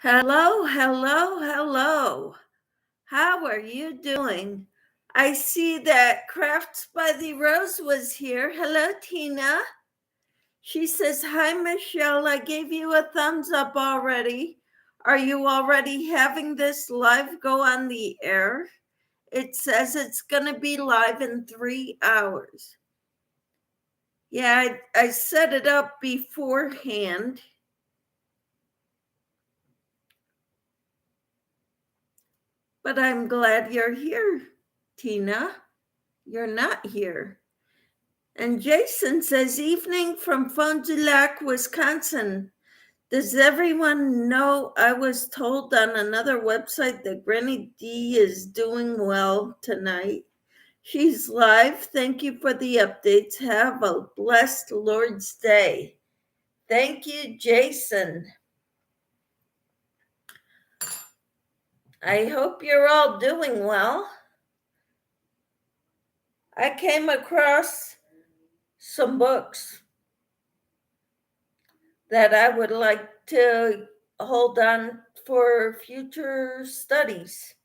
Hello, hello, hello. How are you doing? I see that Crafts by the Rose was here. Hello, Tina. She says, "Hi, Michelle. I gave you a thumbs up already. Are you already having this live go on the air?" It says it's going to be live in 3 hours. Yeah, I set it up beforehand. But I'm glad you're here, Tina. You're not here. And Jason says, "Evening from Fond du Lac, Wisconsin. Does everyone know I was told on another website that Granny D is doing well tonight? She's live. Thank you for the updates. Have a blessed Lord's Day." Thank you, Jason. I hope you're all doing well. I came across some books that I would like to hold on for future studies.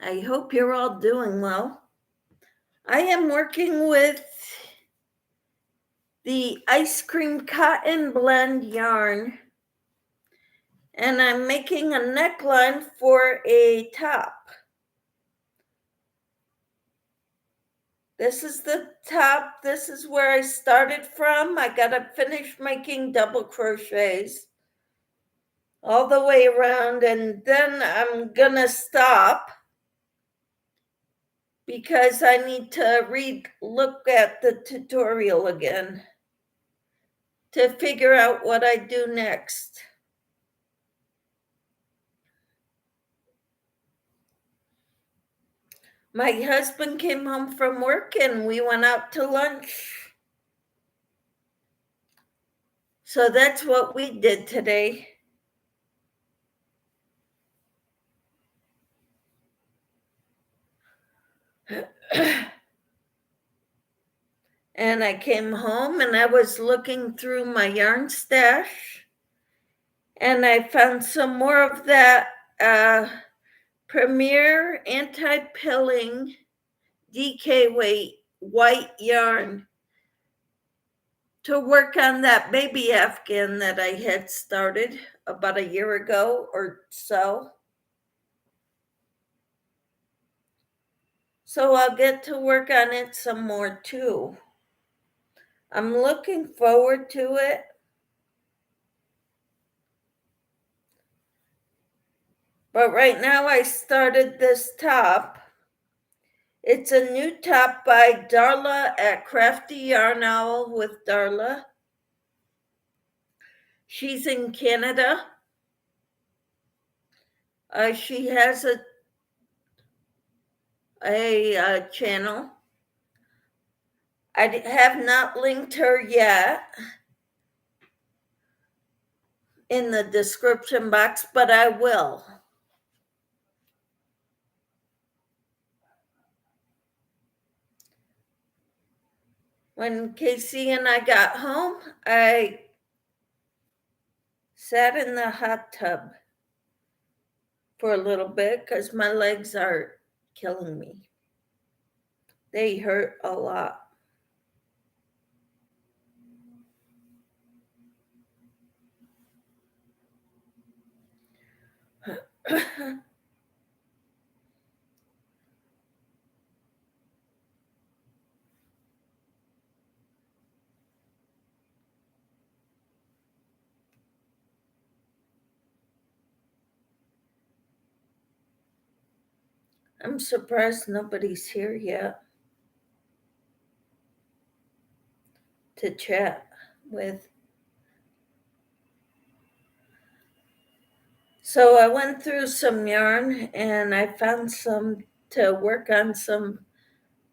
I hope you're all doing well. I am working with the ice cream cotton blend yarn, and I'm making a neckline for a top. This is the top. This is where I started from. I gotta finish making double crochets all the way around, and then I'm gonna stop because I need to look at the tutorial again to figure out what I do next. My husband came home from work and we went out to lunch. So that's what we did today. And I came home and I was looking through my yarn stash and I found some more of that Premier anti-pilling DK weight white yarn to work on that baby Afghan that I had started about a year ago or so. So I'll get to work on it some more too. I'm looking forward to it. But right now I started this top. It's a new top by Darla at Crafty Yarn Owl with Darla. She's in Canada. She has a channel. I have not linked her yet in the description box, but I will. When Casey and I got home, I sat in the hot tub for a little bit because my legs are killing me. They hurt a lot. I'm surprised nobody's here yet to chat with. So I went through some yarn and I found some to work on some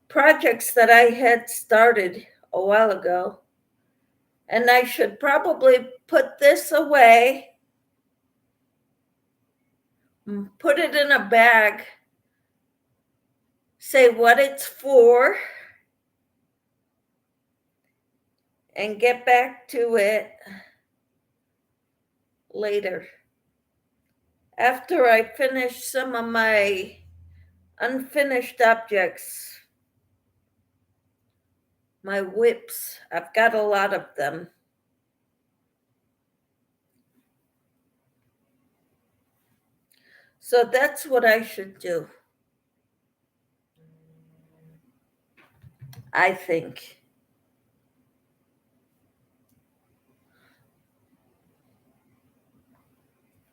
projects that I had started a while ago. And I should probably put this away, put it in a bag, say what it's for, and get back to it later. After I finish some of my unfinished objects, my whips, I've got a lot of them. So that's what I should do, I think.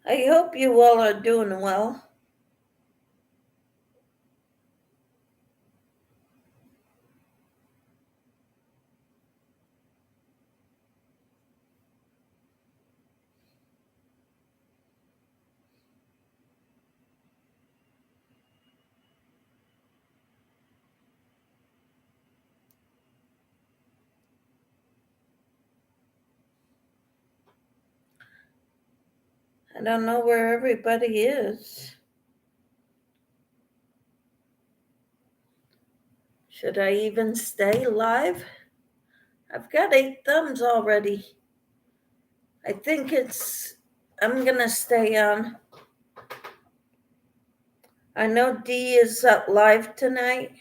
I hope you all are doing well. I don't know where everybody is. Should I even stay live? I've got 8 thumbs already. I think I'm gonna stay on. I know Dee is up live tonight.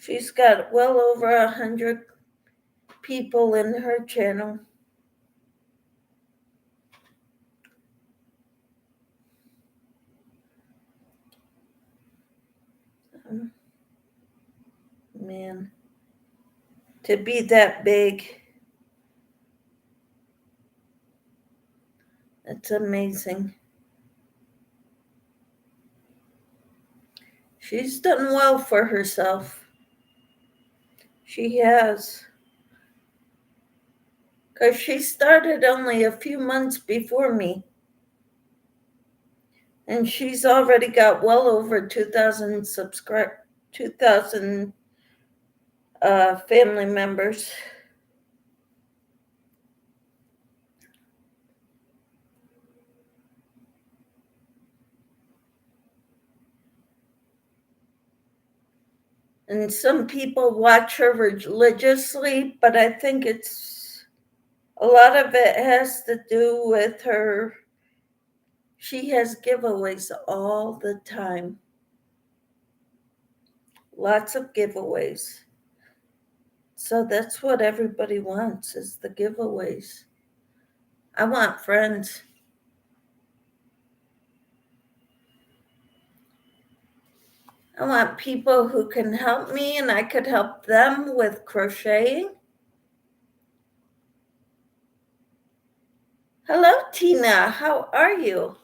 She's got well over 100 people in her channel. Man, to be that big, that's amazing. She's done well for herself. She has. Because she started only a few months before me. And she's already got well over 2,000 family members. And some people watch her religiously, but I think a lot of it has to do with her. She has giveaways all the time. Lots of giveaways. So that's what everybody wants, is the giveaways. I want friends. I want people who can help me and I could help them with crocheting. Hello, Tina. How are you?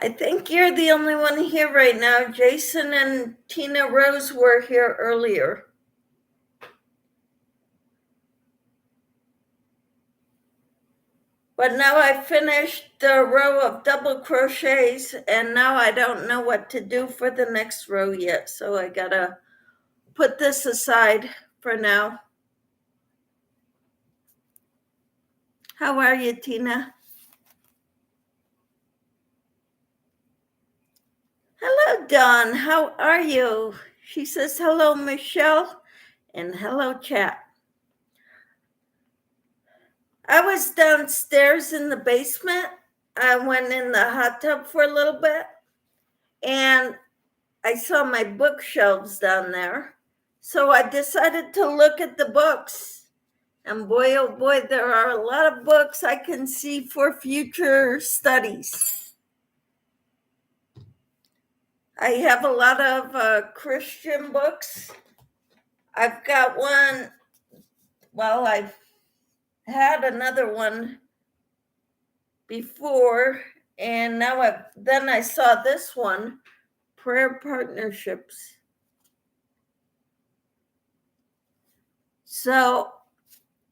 I think you're the only one here right now. Jason and Tina Rose were here earlier. But now I finished the row of double crochets and now I don't know what to do for the next row yet. So I gotta put this aside for now. How are you, Tina? Hello, Dawn. How are you? She says, hello, Michelle, and hello, chat. I was downstairs in the basement. I went in the hot tub for a little bit, and I saw my bookshelves down there. So I decided to look at the books. And boy, oh boy, there are a lot of books I can see for future studies. I have a lot of Christian books. I've got one, well, I've had another one before, and now then I saw this one, prayer partnerships. So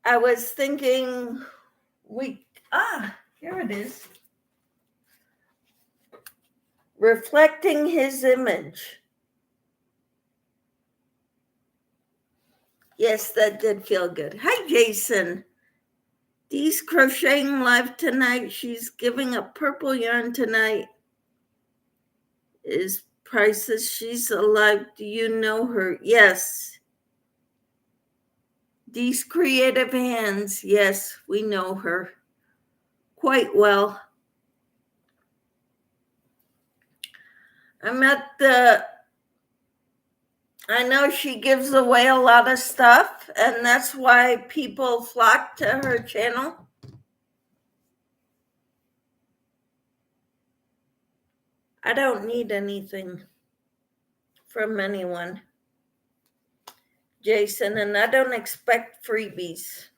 I was thinking here it is. Reflecting his image. Yes, that did feel good. Hi, Jason. Dee's crocheting live tonight. She's giving a purple yarn tonight. Is Prices. She's alive. Do you know her? Yes. Dee's Creative Hands. Yes, we know her quite well. I know she gives away a lot of stuff, and that's why people flock to her channel. I don't need anything from anyone, Jason, and I don't expect freebies.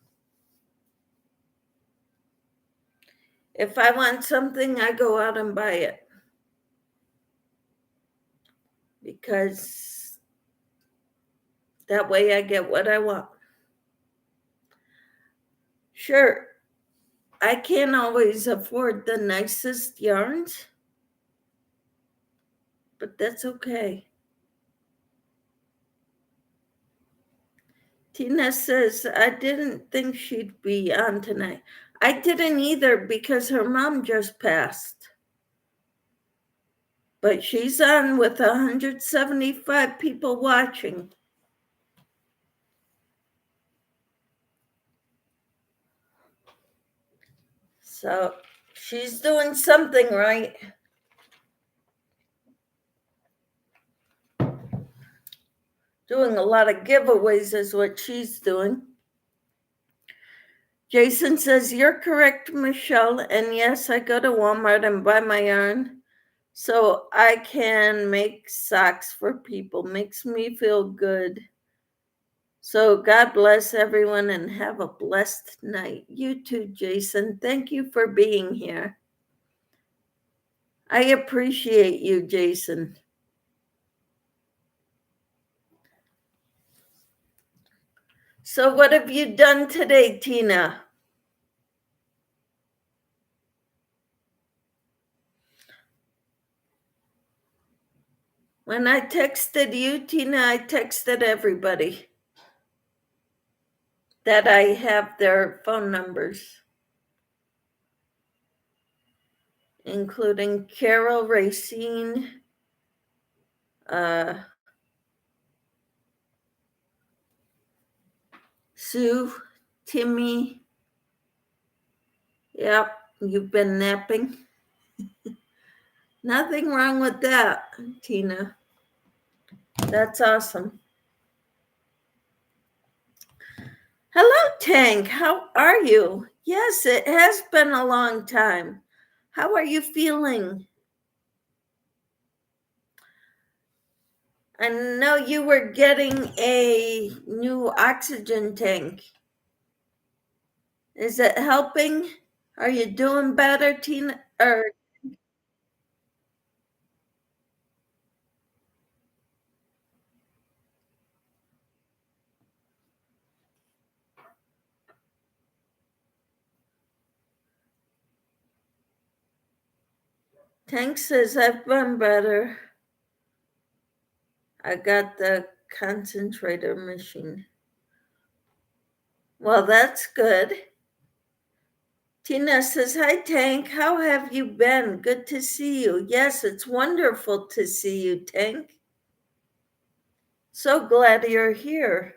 If I want something, I go out and buy it, because that way I get what I want. Sure, I can't always afford the nicest yarns, but that's okay. Tina says, I didn't think she'd be on tonight. I didn't either, because her mom just passed. But she's on with 175 people watching. So she's doing something right. Doing a lot of giveaways is what she's doing. Jason says, you're correct, Michelle. And yes, I go to Walmart and buy my yarn so I can make socks for people. Makes me feel good. So God bless everyone and have a blessed night. You too, Jason. Thank you for being here. I appreciate you, Jason. So what have you done today, Tina? When I texted you, Tina, I texted everybody that I have their phone numbers, including Carol, Racine, Sue, Timmy. Yep, you've been napping. Nothing wrong with that, Tina. That's awesome. Hello, Tank. How are you? Yes, it has been a long time. How are you feeling? I know you were getting a new oxygen tank. Is it helping? Are you doing better, Tina? Tank says, I've been better. I got the concentrator machine. Well, that's good. Tina says, hi, Tank. How have you been? Good to see you. Yes, it's wonderful to see you, Tank. So glad you're here.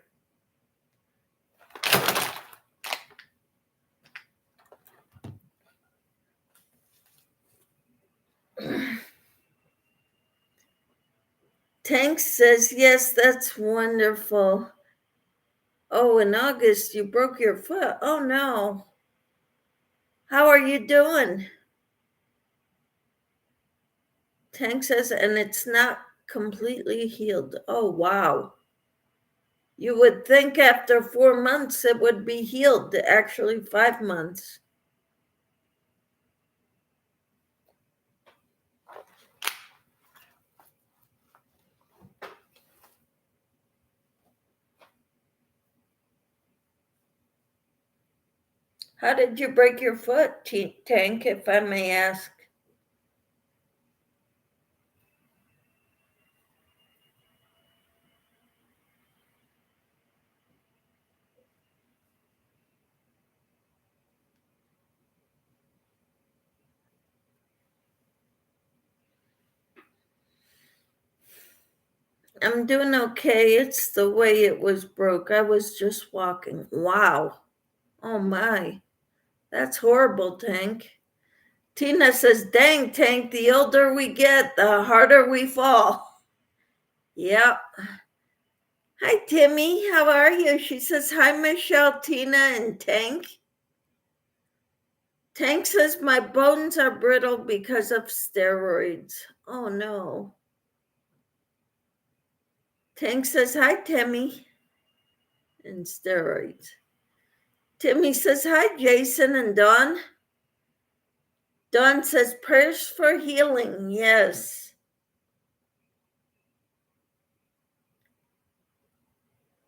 Tank says, yes, that's wonderful. Oh, in August, you broke your foot. Oh, no. How are you doing? Tank says, and it's not completely healed. Oh, wow. You would think after 4 months it would be healed, actually 5 months. How did you break your foot, Tank, if I may ask? I'm doing okay. It's the way it was broke. I was just walking. Wow. Oh my. That's horrible, Tank. Tina says, dang, Tank, the older we get, the harder we fall. Yep. Hi, Timmy. How are you? She says, hi, Michelle, Tina, and Tank. Tank says, my bones are brittle because of steroids. Oh, no. Tank says, hi, Timmy, and steroids. Timmy says, hi, Jason and Dawn. Dawn says, prayers for healing. Yes.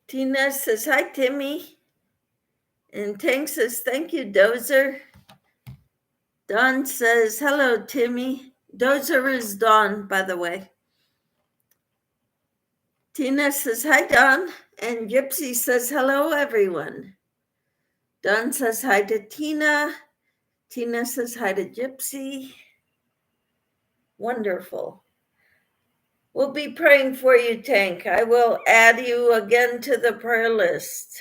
Tina says, hi, Timmy. And Tank says, thank you, Dozer. Dawn says, hello, Timmy. Dozer is Dawn, by the way. Tina says, hi, Dawn. And Gypsy says, hello, everyone. Dawn says hi to Tina. Tina says hi to Gypsy. Wonderful. We'll be praying for you, Tank. I will add you again to the prayer list.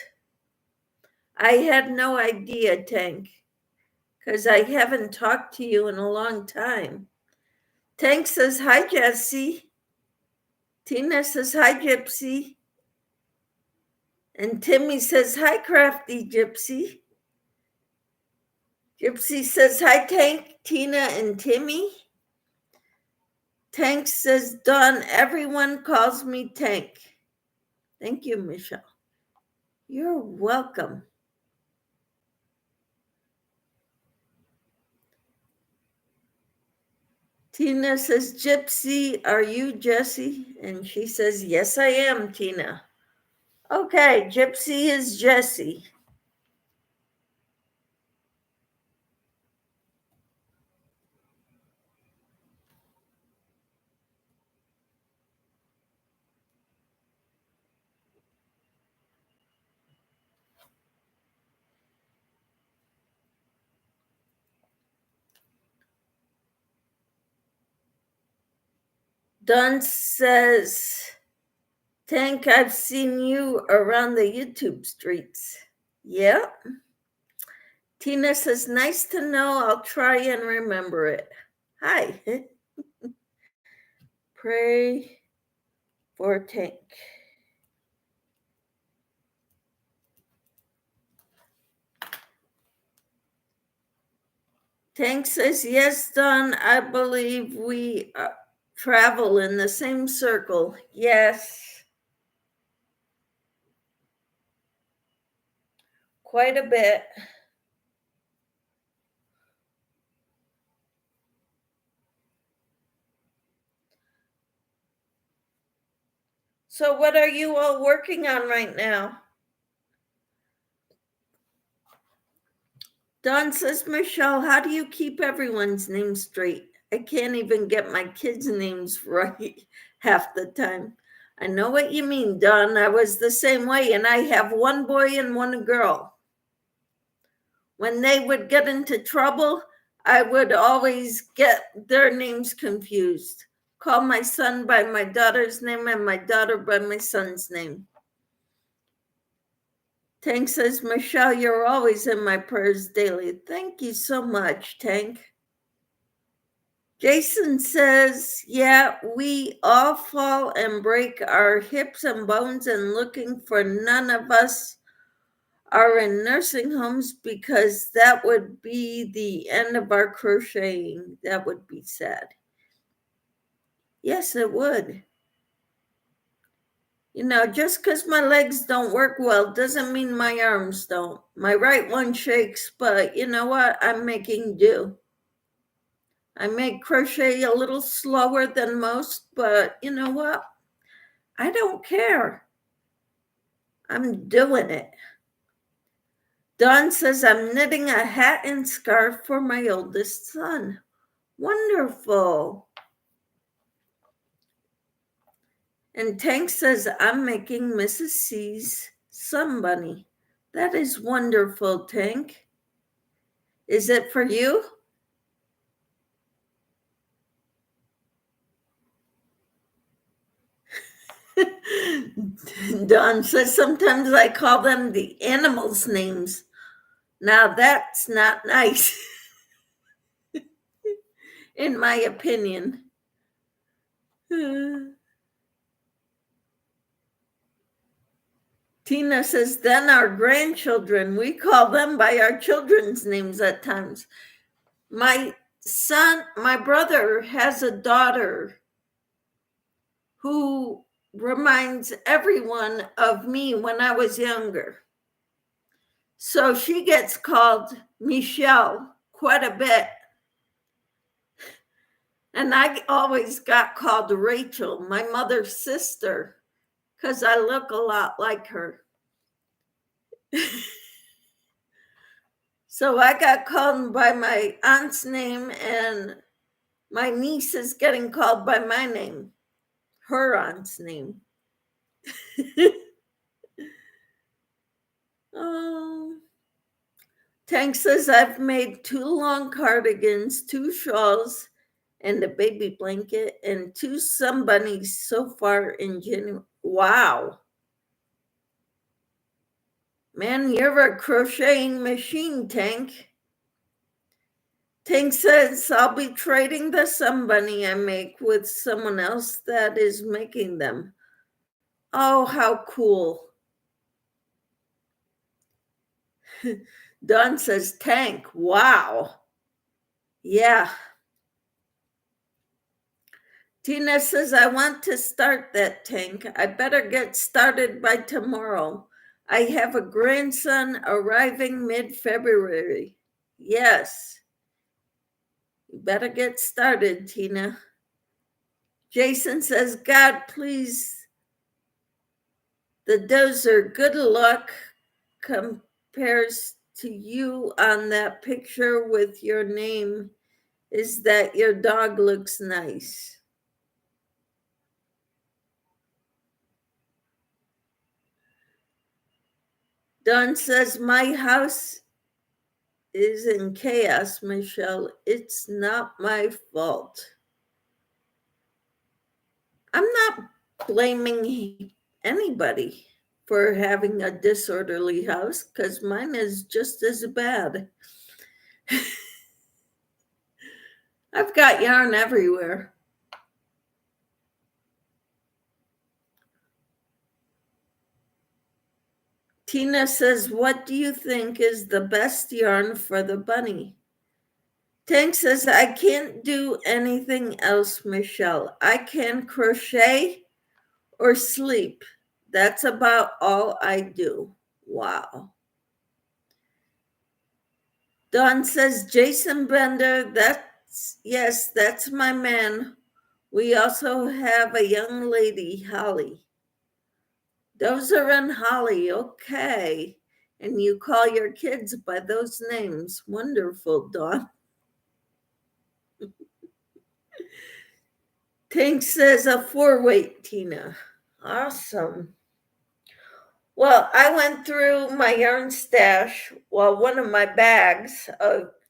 I had no idea, Tank, because I haven't talked to you in a long time. Tank says hi, Jessie. Tina says hi, Gypsy. And Timmy says hi, Crafty Gypsy. Gypsy says hi, Tank, Tina, and Timmy. Tank says, Dawn, everyone calls me Tank. Thank you, Michelle. You're welcome. Tina says, Gypsy, are you Jessie? And she says, yes, I am, Tina. Okay, Gypsy is Jessie. Dawn says, Tank, I've seen you around the YouTube streets. Yep. Tina says, nice to know. I'll try and remember it. Hi. Pray for Tank. Tank says, yes, Don, I believe we travel in the same circle. Yes. Quite a bit. So what are you all working on right now? Don says, Michelle, how do you keep everyone's names straight? I can't even get my kids' names right half the time. I know what you mean, Don. I was the same way, and I have one boy and one girl. When they would get into trouble, I would always get their names confused. Call my son by my daughter's name and my daughter by my son's name. Tank says, Michelle, you're always in my prayers daily. Thank you so much, Tank. Jason says, yeah, we all fall and break our hips and bones, and looking for none of us are in nursing homes because that would be the end of our crocheting. That would be sad. Yes, it would. You know, just because my legs don't work well doesn't mean my arms don't. My right one shakes, but you know what? I'm making do. I may crochet a little slower than most, but you know what? I don't care. I'm doing it. Dawn says, I'm knitting a hat and scarf for my oldest son. Wonderful. And Tank says, I'm making Mrs. C's sun bunny. That is wonderful, Tank. Is it for you? Dawn says, sometimes I call them the animals' names. Now that's not nice, in my opinion. Tina says, then our grandchildren, we call them by our children's names at times. My brother has a daughter who reminds everyone of me when I was younger. So she gets called Michelle quite a bit. And I always got called Rachel, my mother's sister, because I look a lot like her. So I got called by my aunt's name, and my niece is getting called by my name, her aunt's name. Oh. Tank says, I've made 2 long cardigans, 2 shawls, and a baby blanket, and 2 sun bunnies so far in January. Wow. Man, you're a crocheting machine, Tank. Tank says, I'll be trading the sun bunny I make with someone else that is making them. Oh, how cool. Dawn says, Tank, wow. Yeah. Tina says, I want to start that, Tank. I better get started by tomorrow. I have a grandson arriving mid-February. Yes. You better get started, Tina. Jason says, God, please, the dozer, good luck, compares to you on that picture with your name is that your dog looks nice. Dawn says, my house is in chaos, Michelle. It's not my fault. I'm not blaming anybody for having a disorderly house because mine is just as bad. I've got yarn everywhere. Tina says, what do you think is the best yarn for the bunny? Tank says, I can't do anything else, Michelle. I can crochet or sleep. That's about all I do. Wow. Dawn says, Jason Bender, that's my man. We also have a young lady, Holly. Dozer and Holly, okay. And you call your kids by those names. Wonderful, Dawn. Tank says a 4-weight, Tina. Awesome. Well, I went through my yarn stash, one of my bags,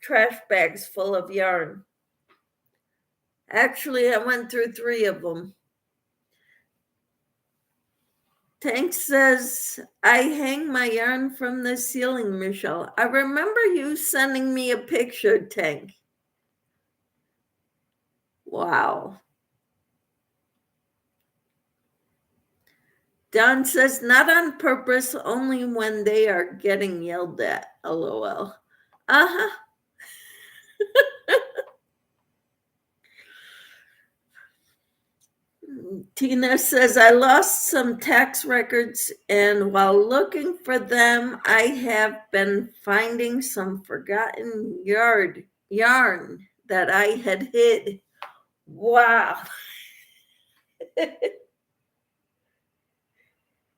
trash bags full of yarn. Actually, I went through 3 of them. Tank says, I hang my yarn from the ceiling, Michelle. I remember you sending me a picture, Tank. Wow. Don says, not on purpose, only when they are getting yelled at. LOL. Uh-huh. Tina says, I lost some tax records, and while looking for them, I have been finding some forgotten yarn that I had hid. Wow.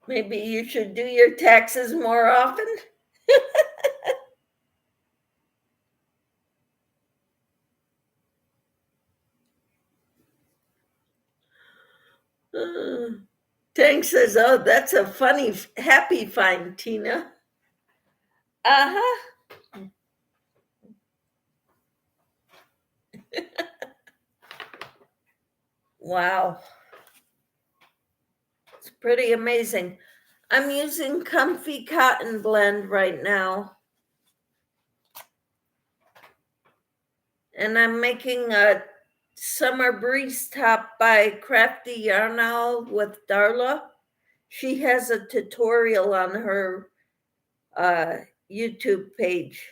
Maybe you should do your taxes more often. Uh, Tank says, oh, that's a funny, happy find, Tina. Uh-huh. Wow. It's pretty amazing. I'm using Comfy Cotton Blend right now. And I'm making a Summer Breeze top by Crafty Yarn Owl with Darla. She has a tutorial on her YouTube page.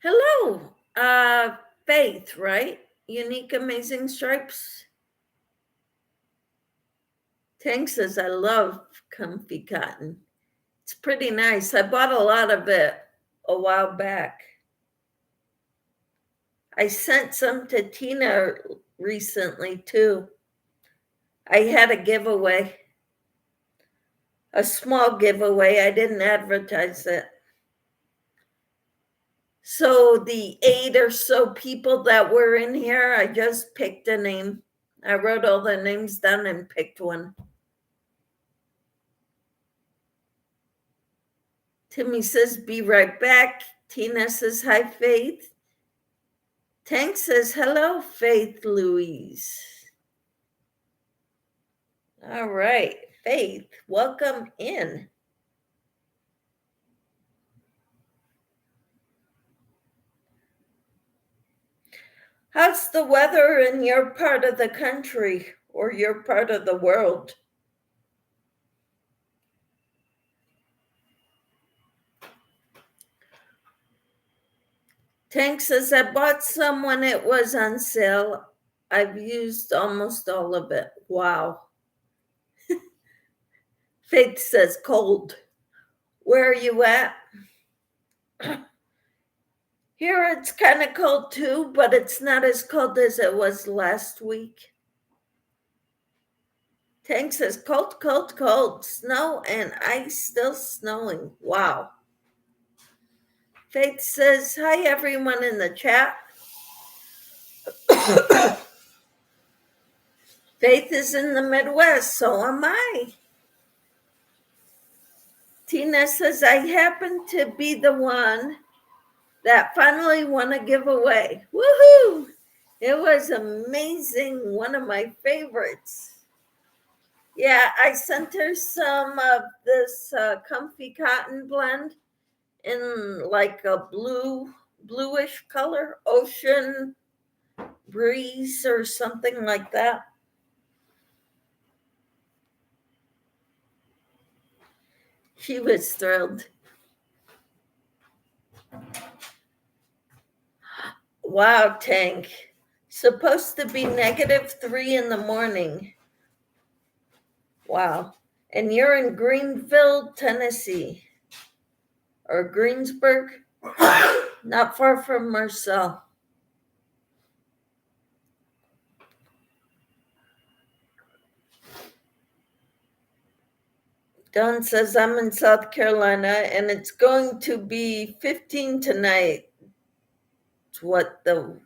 Hello, Faith, right? Unique Amazing Stripes. Tank says, I love Comfy Cotton. It's pretty nice. I bought a lot of it a while back. I sent some to Tina recently too. I had a giveaway, a small giveaway. I didn't advertise it. So the 8 or so people that were in here, I just picked a name. I wrote all the names down and picked one. Timmy says, be right back. Tina says, hi, Faith. Tank says, hello, Faith Louise. All right, Faith, welcome in. How's the weather in your part of the country or your part of the world? Tank says, I bought some when it was on sale. I've used almost all of it. Wow. Faith says, cold. Where are you at? Here it's kind of cold too, but it's not as cold as it was last week. Tank says, cold, cold, cold. Snow and ice still snowing. Wow. Faith says, hi, everyone in the chat. Faith is in the Midwest, so am I. Tina says, I happen to be the one that finally won a giveaway. Woohoo! It was amazing. One of my favorites. Yeah, I sent her some of this Comfy Cotton Blend in like a bluish color, ocean breeze or something like that. She was thrilled. Wow, Tank. Supposed to be -3 in the morning. Wow. And you're in Greenville, Tennessee. Or Greensburg? Not far from Marcel. Don says, I'm in South Carolina and it's going to be 15 tonight. It's what the.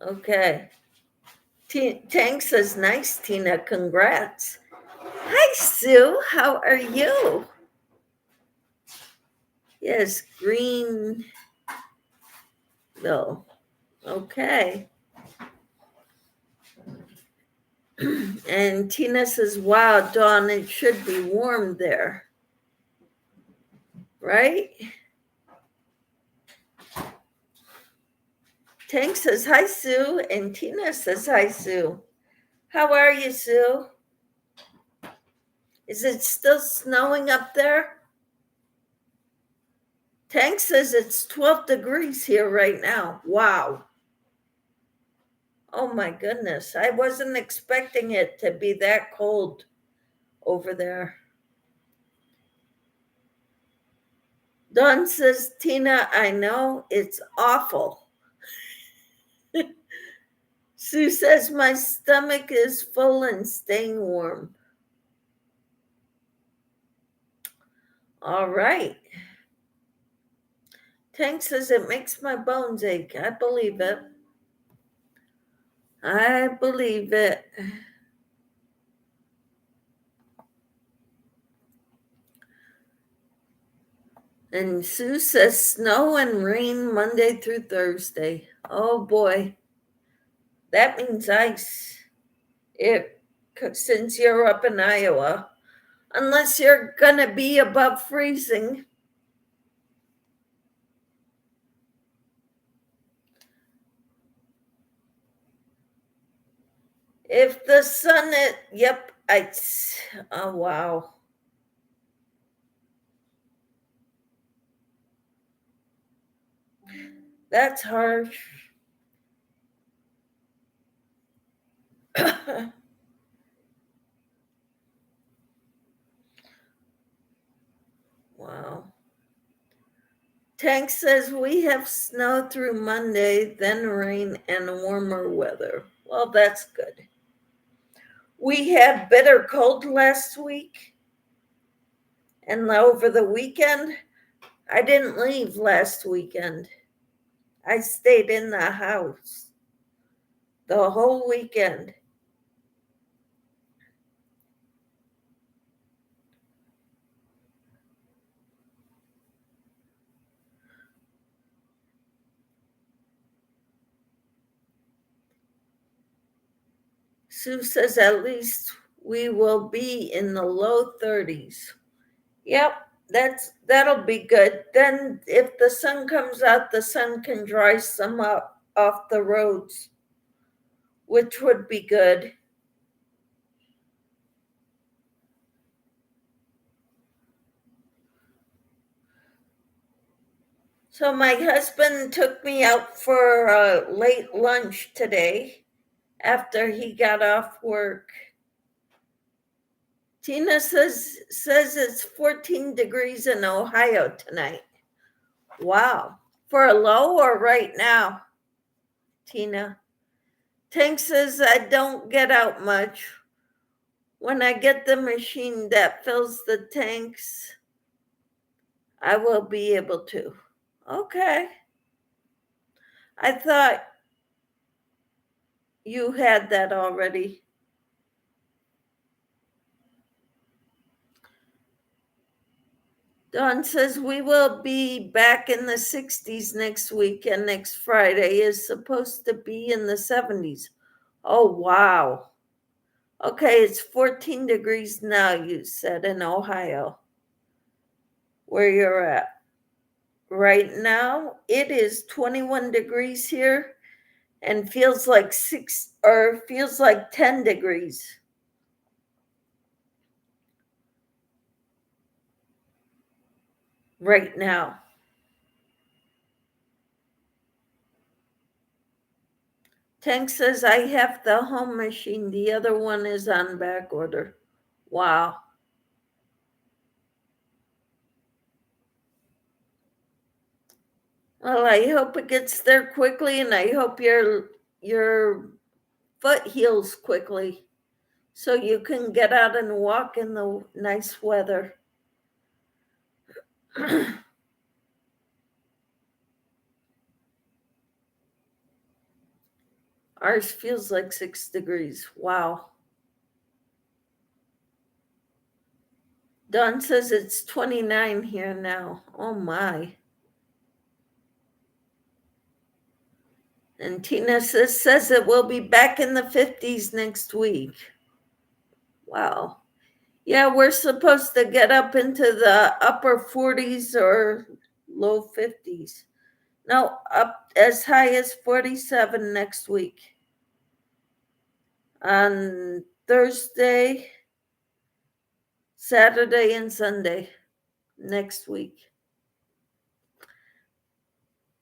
Okay. Tank says, nice, Tina. Congrats. Hi, Sue. How are you? Yes, Greenville. Okay. And Tina says, wow, Dawn, it should be warm there. Right? Tank says, hi, Sue. And Tina says, hi, Sue. How are you, Sue? Is it still snowing up there? Tank says it's 12 degrees here right now. Wow. Oh my goodness. I wasn't expecting it to be that cold over there. Dawn says, Tina, I know it's awful. Sue says my stomach is full and staying warm. All right. Tank says it makes my bones ache. I believe it. I believe it. And Sue says snow and rain Monday through Thursday. Oh boy. That means ice. Since you're up in Iowa. Unless you're gonna be above freezing. If the sun, yep, oh wow. That's harsh. Wow. Tank says we have snow through Monday, then rain and warmer weather. Well, that's good. We had bitter cold last week, and over the weekend, I didn't leave last weekend. I stayed in the house the whole weekend. Sue says at least we will be in the low 30s. Yep, that'll be good. Then if the sun comes out, the sun can dry some up off the roads, which would be good. So my husband took me out for a late lunch today after he got off work. Tina says it's 14 degrees in Ohio tonight. Wow. For a low or right now, Tina? Tank says I don't get out much. When I get the machine that fills the tanks, I will be able to. Okay. I thought you had that already. Dawn says we will be back in the 60s next week, and next Friday is supposed to be in the 70s. Oh, wow. Okay, it's 14 degrees now, you said, in Ohio, where you're at. Right now, it is 21 degrees here and feels like 10 degrees. Right now. Tank says I have the home machine. The other one is on back order. Wow. Well, I hope it gets there quickly, and I hope your foot heals quickly so you can get out and walk in the nice weather. Ours feels like 6 degrees. Wow. Dawn says it's 29 here now. Oh my. And Tina says it will be back in the 50s next week. Wow. Yeah, we're supposed to get up into the upper 40s or low 50s. No, up as high as 47 next week. On Thursday, Saturday, and Sunday next week.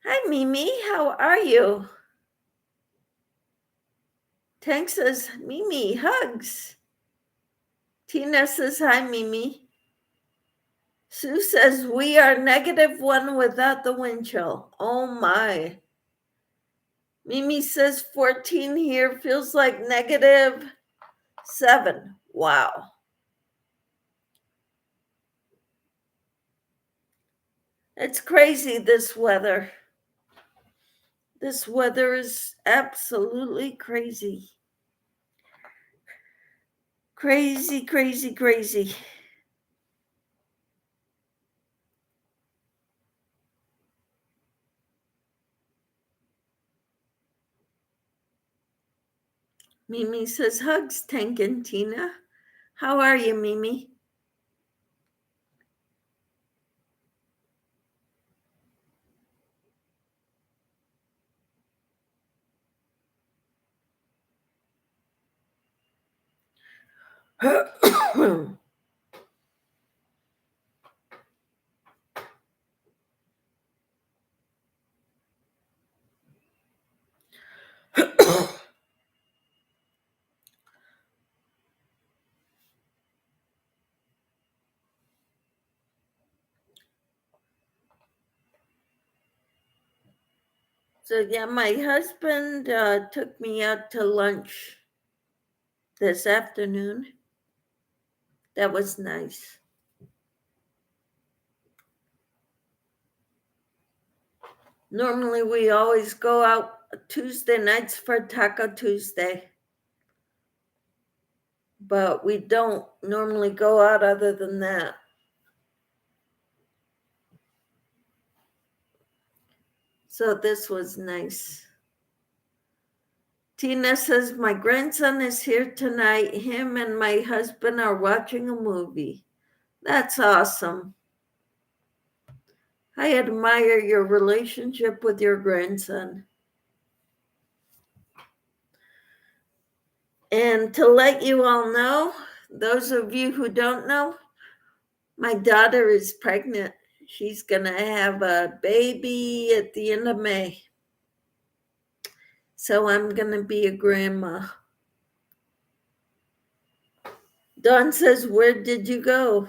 Hi, Mimi. How are you? Tank says, Mimi, hugs. Tina says, hi, Mimi. Sue says, we are -1 without the wind chill. Oh, my. Mimi says 14 here, feels like -7. Wow. It's crazy, this weather. This weather is absolutely crazy. Crazy, crazy, crazy. Mimi says, hugs, Tank and Tina. How are you, Mimi? So, yeah, my husband took me out to lunch this afternoon. That was nice. Normally, we always go out Tuesday nights for Taco Tuesday, but we don't normally go out other than that. So, this was nice. Tina says, my grandson is here tonight. Him and my husband are watching a movie. That's awesome. I admire your relationship with your grandson. And to let you all know, those of you who don't know, my daughter is pregnant. She's going to have a baby at the end of May. So I'm going to be a grandma. Dawn says, where did you go?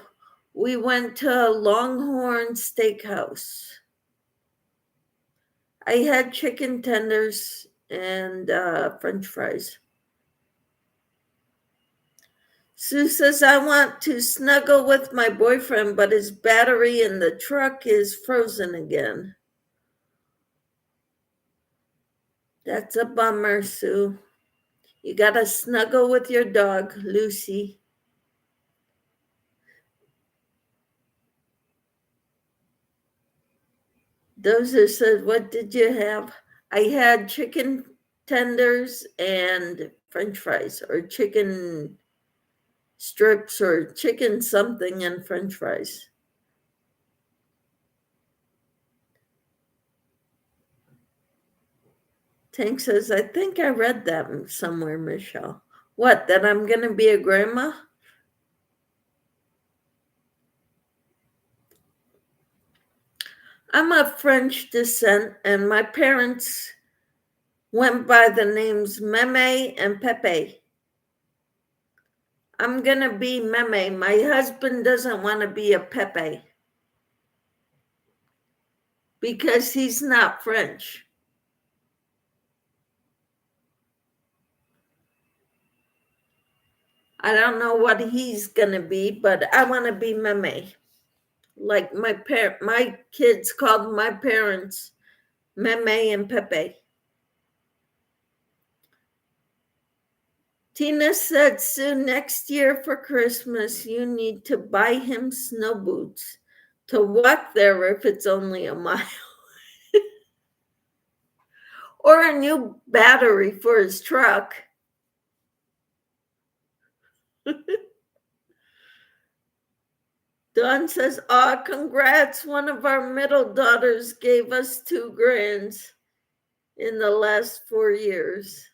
We went to Longhorn Steakhouse. I had chicken tenders and French fries. Sue says, I want to snuggle with my boyfriend, but his battery in the truck is frozen again. That's a bummer, Sue. You gotta snuggle with your dog, Lucy. Dozer said, what did you have? I had chicken tenders and French fries, or chicken strips, or chicken something and French fries. Tank says, I think I read that somewhere, Michelle. What, that I'm going to be a grandma? I'm of French descent, and my parents went by the names Meme and Pepe. I'm going to be Meme. My husband doesn't want to be a Pepe because he's not French. I don't know what he's going to be, but I want to be Meme. Like my kids called my parents Meme and Pepe. Tina said, soon next year for Christmas, you need to buy him snow boots to walk there if it's only a mile. Or a new battery for his truck. Dawn says, congrats. One of our middle daughters gave us 2 grands in the last 4 years.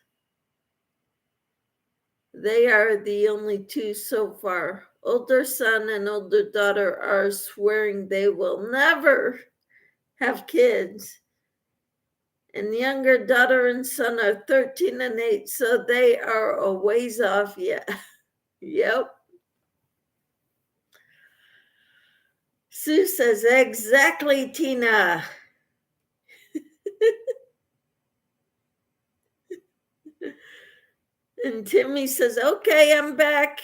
They are the only 2 so far. Older son and older daughter are swearing they will never have kids. And younger daughter and son are 13 and 8, so they are a ways off yet. Yep. Sue says, exactly, Tina. And Timmy says, okay, I'm back.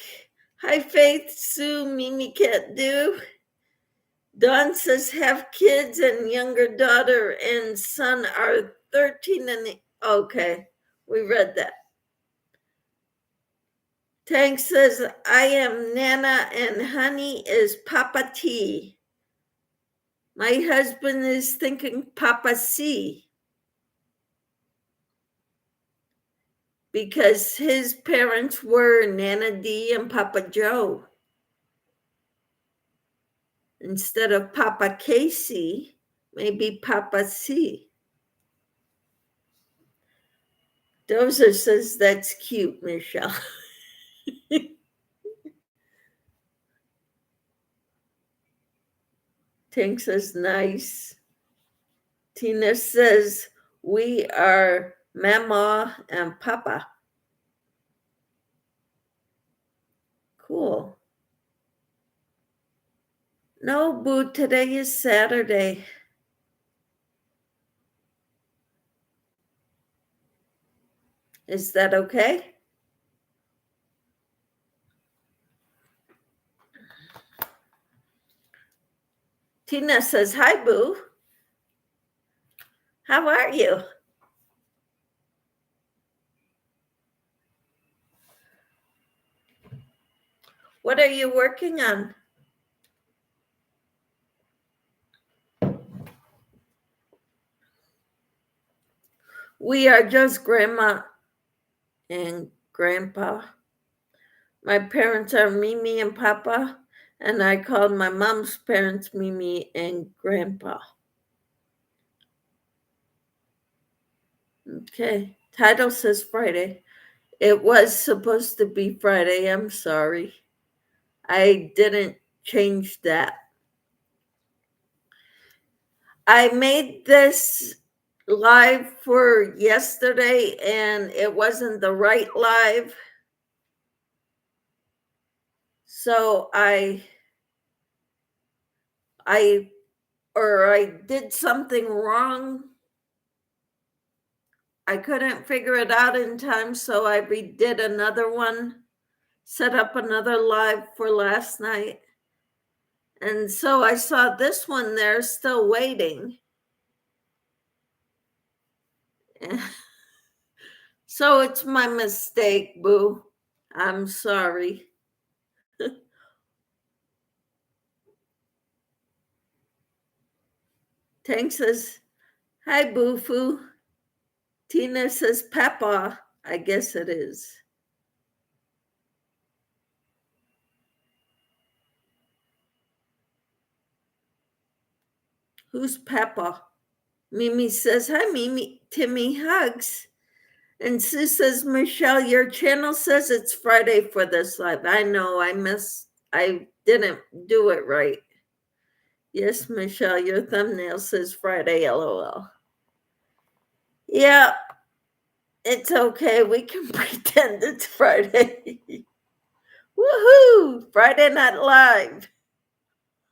Hi, Faith, Sue, Mimi can't do. Dawn says, have kids and younger daughter and son are 13 and okay, we read that. Tank says, I am Nana and honey is Papa T. My husband is thinking Papa C because his parents were Nana D and Papa Joe. Instead of Papa Casey, maybe Papa C. Dozer says that's cute, Michelle. Tank says nice. Tina says we are Mama and Papa. Cool. No, Boo, today is Saturday. Is that okay? Tina says, hi, Boo. How are you? What are you working on? We are just Grandma and Grandpa. My parents are Mimi and Papa, and I called my mom's parents Mimi and Grandpa. Okay, title says Friday. It was supposed to be Friday. I'm sorry. I didn't change that. I made this live for yesterday and it wasn't the right live. So I did something wrong. I couldn't figure it out in time, so I redid another one, set up another live for last night. And so I saw this one there still waiting. So it's my mistake, Boo. I'm sorry. Tank says, hi, Boo-foo. Tina says, Papa. I guess it is. Who's Papa? Mimi says, hi, Mimi. Timmy hugs. And Sue says, Michelle, your channel says it's Friday for this live. I know, I didn't do it right. Yes, Michelle, your thumbnail says Friday, LOL. Yeah, it's okay. We can pretend it's Friday. Woohoo! Friday Night Live.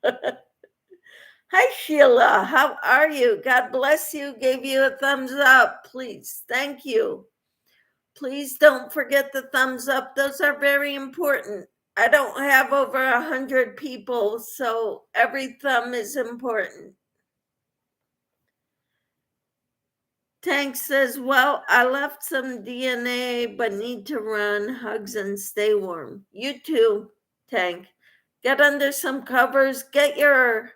Hi, Sheila. How are you? God bless you. Gave you a thumbs up. Please. Thank you. Please don't forget the thumbs up. Those are very important. I don't have over 100 people, so every thumb is important. Tank says, well, I left some DNA, but need to run. Hugs and stay warm. You too, Tank. Get under some covers. Get your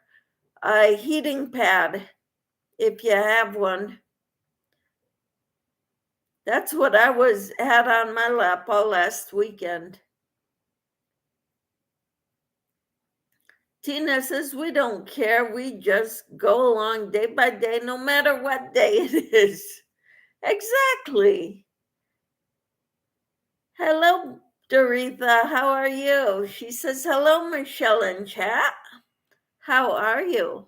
heating pad if you have one. That's what I had on my lap all last weekend. Tina says, we don't care. We just go along day by day, no matter what day it is. Exactly. Hello, Doretha. How are you? She says, hello, Michelle in chat. How are you?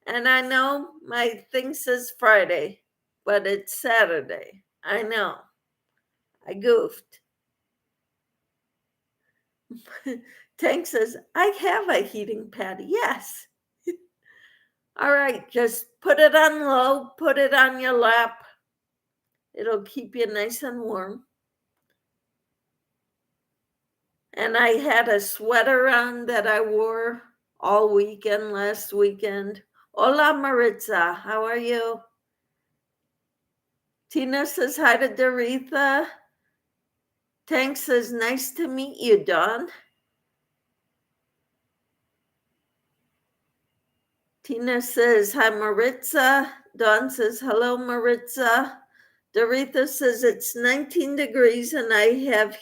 And I know my thing says Friday, but it's Saturday. I know. I goofed. Tank says, I have a heating pad. Yes. All right, just put it on low, put it on your lap. It'll keep you nice and warm. And I had a sweater on that I wore all weekend last weekend. Hola, Maritza. How are you? Tina says hi to Doretha. Tank says, nice to meet you, Dawn. Tina says, hi, Maritza. Dawn says, hello, Maritza. Doretha says, it's 19 degrees and I have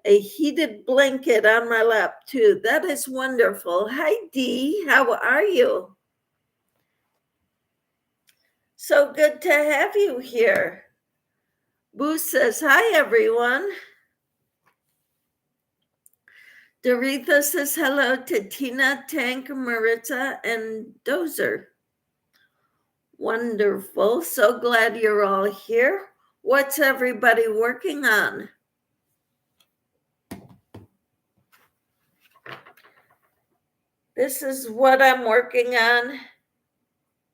a heated blanket on my lap, too. That is wonderful. Hi, Dee. How are you? So good to have you here. Boo says, hi, everyone. Doretha says hello to Tina, Tank, Maritza, and Dozer. Wonderful. So glad you're all here. What's everybody working on? This is what I'm working on.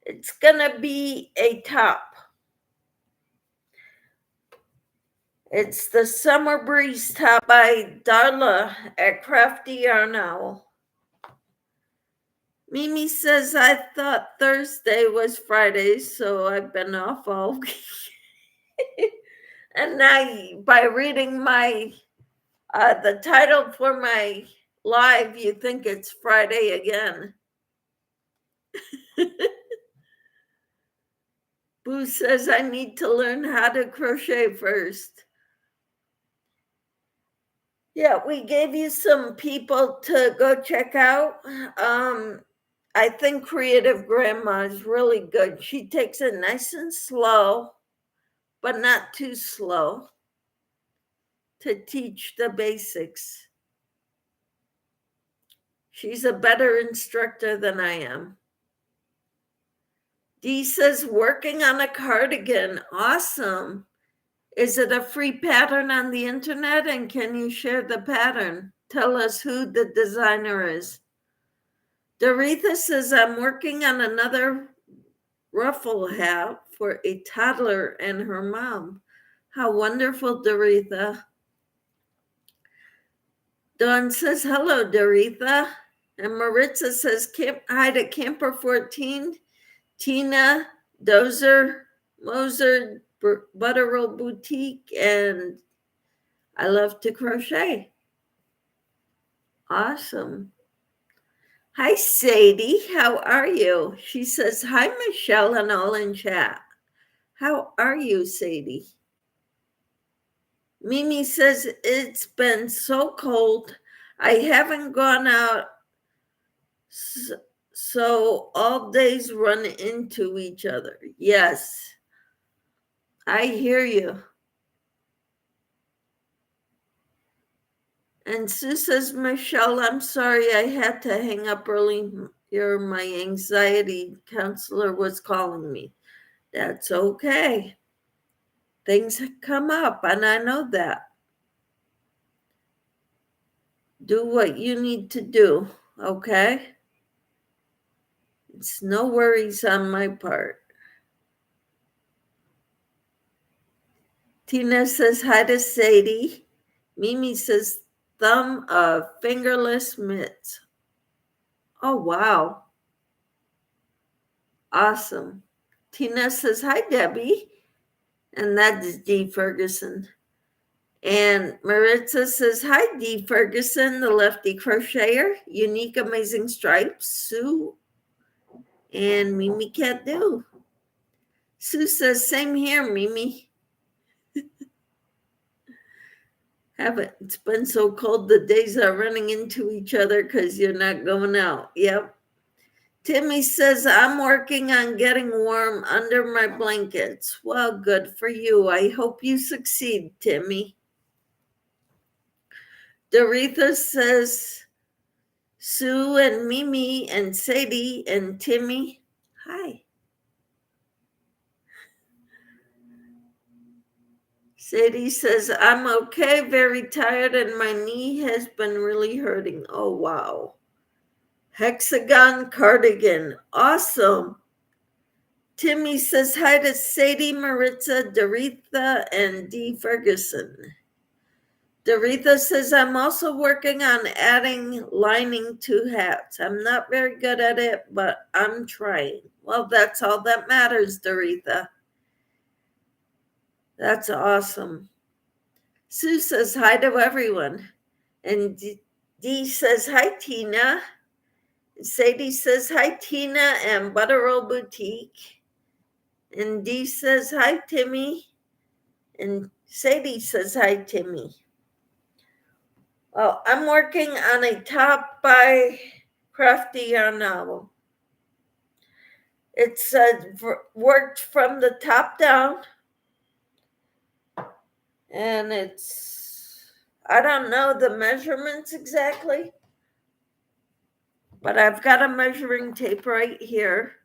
It's going to be a top. It's the Summer Breeze top by Darla at Crafty Yarn Owl. Mimi says, I thought Thursday was Friday, so I've been off all week. And now by reading my the title for my live, you think it's Friday again. Boo says I need to learn how to crochet first. Yeah, we gave you some people to go check out. I think Creative Grandma is really good. She takes it nice and slow, but not too slow, to teach the basics. She's a better instructor than I am. Dee says, working on a cardigan. Awesome. Is it a free pattern on the internet? And can you share the pattern? Tell us who the designer is. Doretha says, I'm working on another ruffle hat for a toddler and her mom. How wonderful, Doretha. Dawn says, hello, Doretha. And Maritza says, hi to Camper 14. Tina, Dozer, Moser, Butterroll Boutique, and I love to crochet. Awesome. Hi, Sadie. How are you? She says, hi, Michelle, and all in chat. How are you, Sadie? Mimi says, it's been so cold. I haven't gone out, so all days run into each other. Yes, I hear you. And Sue says, Michelle, I'm sorry I had to hang up early. My anxiety counselor was calling me. That's okay. Things come up, and I know that. Do what you need to do, okay? It's no worries on my part. Tina says hi to Sadie. Mimi says thumb of fingerless mitts. Oh, wow. Awesome. Tina says hi, Debbie. And that is Dee Ferguson. And Maritza says, hi, Dee Ferguson, the lefty crocheter. Unique, amazing stripes. Sue and Mimi Cat Do. Sue says, same here, Mimi. It's been so cold, the days are running into each other because you're not going out. Yep. Timmy says, I'm working on getting warm under my blankets. Well, good for you. I hope you succeed, Timmy. Doretha says, Sue and Mimi and Sadie and Timmy, hi. Sadie says, I'm okay, very tired, and my knee has been really hurting. Oh, wow. Hexagon cardigan, awesome. Timmy says, hi to Sadie, Maritza, Doretha, and Dee Ferguson. Doretha says, I'm also working on adding lining to hats. I'm not very good at it, but I'm trying. Well, that's all that matters, Doretha. That's awesome. Sue says hi to everyone. And Dee says, hi, Tina. Sadie says, hi, Tina and Butterroll Boutique. And Dee says, hi, Timmy. And Sadie says, hi, Timmy. Well, I'm working on a top by Crafty Yarn novel. It's worked from the top down. And I don't know the measurements exactly, but I've got a measuring tape right here.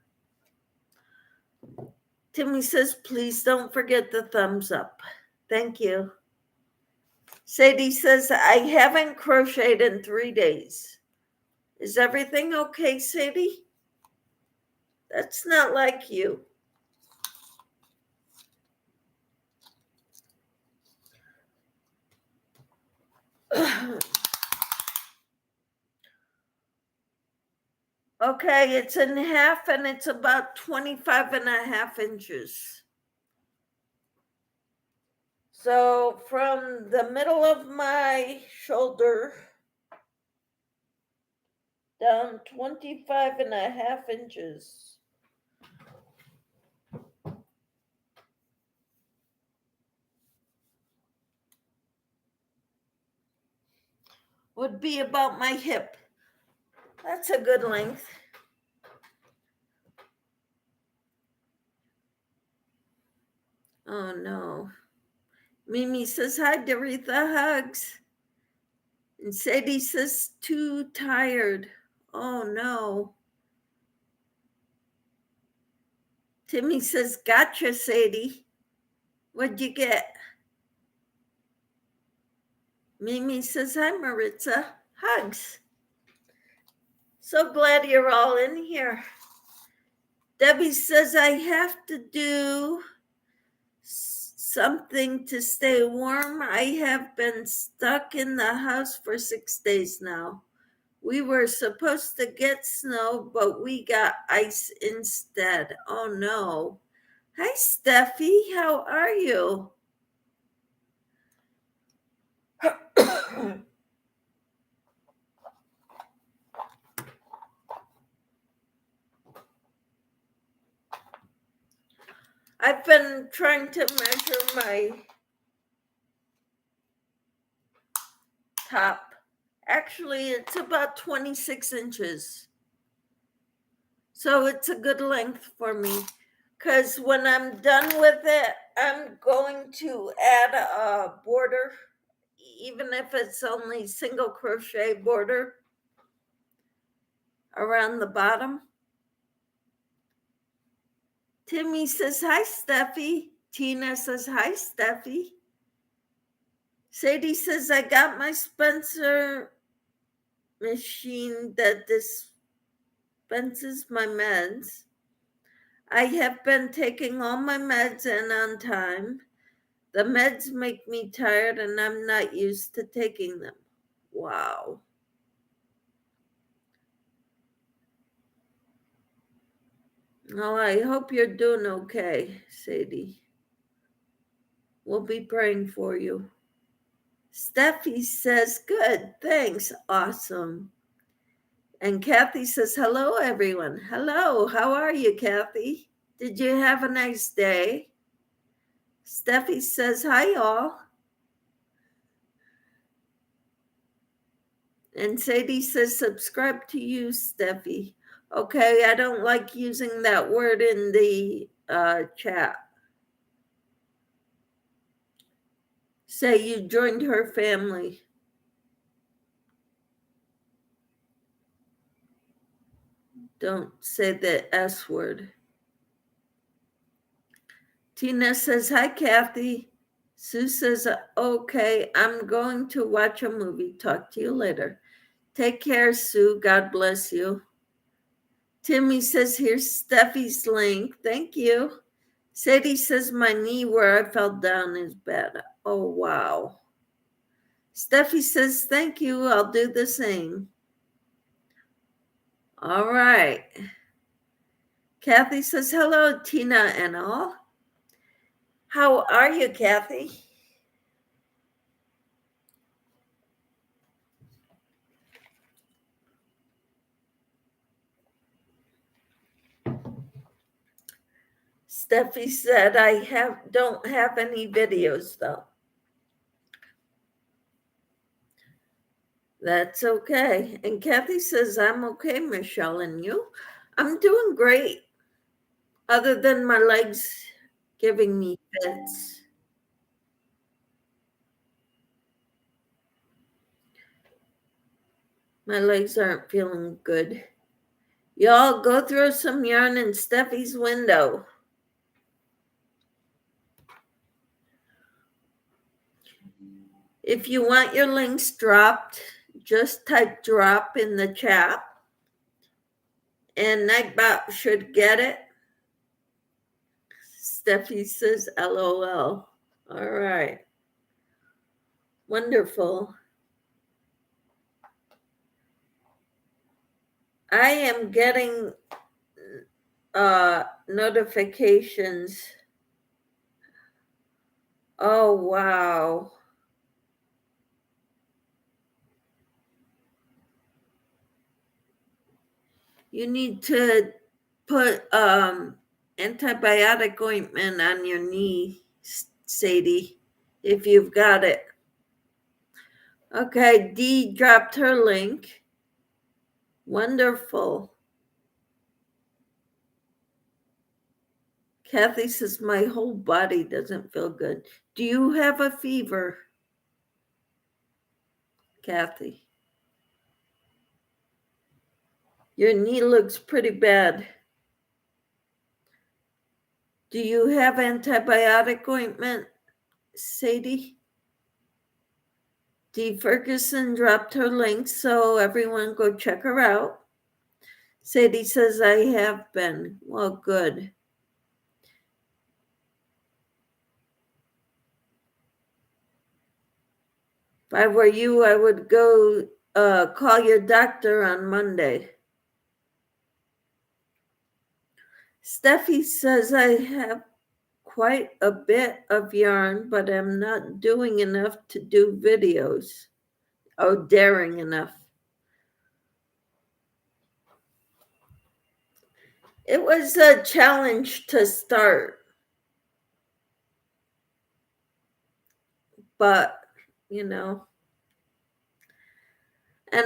Timmy says, please don't forget the thumbs up. Thank you. Sadie says, I haven't crocheted in 3 days. Is everything okay, Sadie? That's not like you. Okay, it's in half and it's about 25.5 inches. So from the middle of my shoulder down 25.5 inches. Would be about my hip. That's a good length. Oh no. Mimi says, hi, Doretha, hugs. And Sadie says, too tired. Oh no. Timmy says, gotcha, Sadie. What'd you get? Mimi says, hi, Maritza. Hugs. So glad you're all in here. Debbie says, I have to do something to stay warm. I have been stuck in the house for 6 days now. We were supposed to get snow, but we got ice instead. Oh no. Hi, Steffi. How are you? I've been trying to measure my top. Actually, it's about 26 inches. So it's a good length for me. Because when I'm done with it, I'm going to add a border, even if it's only single crochet border around the bottom. Timmy says, hi, Steffi. Tina says, hi, Steffi. Sadie says, I got my Spencer machine that dispenses my meds. I have been taking all my meds in on time. The meds make me tired and I'm not used to taking them. Wow. Oh, I hope you're doing okay, Sadie. We'll be praying for you. Steffi says, good, thanks, awesome. And Kathy says, hello, everyone. Hello, how are you, Kathy? Did you have a nice day? Steffi says, hi, all. And Sadie says, subscribe to you, Steffi. Okay, I don't like using that word in the chat. Say you joined her family. Don't say the S word. Tina says, hi, Kathy. Sue says, okay, I'm going to watch a movie. Talk to you later. Take care, Sue. God bless you. Timmy says, here's Steffi's link. Thank you. Sadie says, my knee where I fell down is bad. Oh, wow. Steffi says, thank you. I'll do the same. All right. Kathy says, hello, Tina and all. How are you, Kathy? Steffi said, I don't have any videos though. That's okay. And Kathy says, I'm okay, Michelle, and you? I'm doing great, other than my legs giving me fits. My legs aren't feeling good. Y'all go throw some yarn in Steffi's window. If you want your links dropped, just type drop in the chat and Nightbot should get it. Steffi says LOL. All right. Wonderful. I am getting notifications. Oh, wow. You need to put antibiotic ointment on your knee, Sadie, if you've got it. Okay, Dee dropped her link. Wonderful. Kathy says, my whole body doesn't feel good. Do you have a fever, Kathy? Your knee looks pretty bad. Do you have antibiotic ointment, Sadie? Dee Ferguson dropped her link, so everyone go check her out. Sadie says, I have been. Well, good. If I were you, I would go call your doctor on Monday. Steffi says, I have quite a bit of yarn, but I'm not doing enough to do videos. Oh, daring enough. It was a challenge to start, but and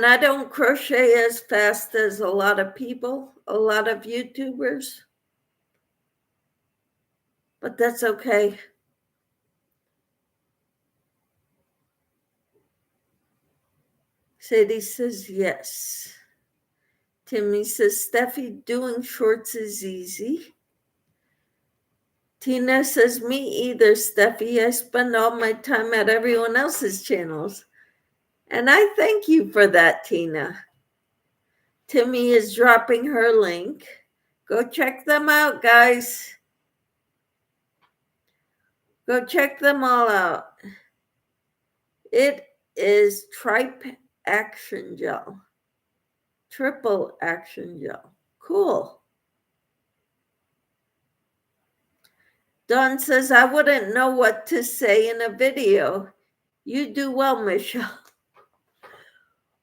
I don't crochet as fast as a lot of people, a lot of YouTubers, but that's okay. Sadie says yes. Timmy says, Steffi, doing shorts is easy. Tina says, me either, Steffi. I spend all my time at everyone else's channels. And I thank you for that, Tina. Timmy is dropping her link. Go check them out, guys. Go check them all out. It is Triple Action Gel. Cool. Dawn says, I wouldn't know what to say in a video. You do well, Michelle.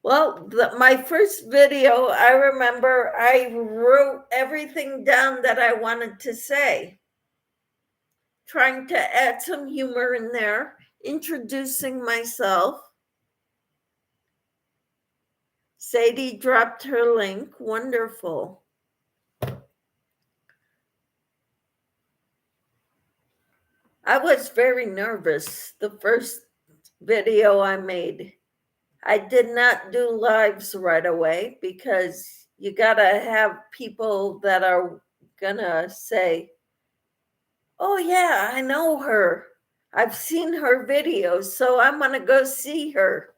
Well, my first video, I remember I wrote everything down that I wanted to say, trying to add some humor in there, introducing myself. Sadie dropped her link. Wonderful. I was very nervous the first video I made. I did not do lives right away because you gotta have people that are gonna say, oh yeah, I know her. I've seen her videos, so I'm gonna go see her.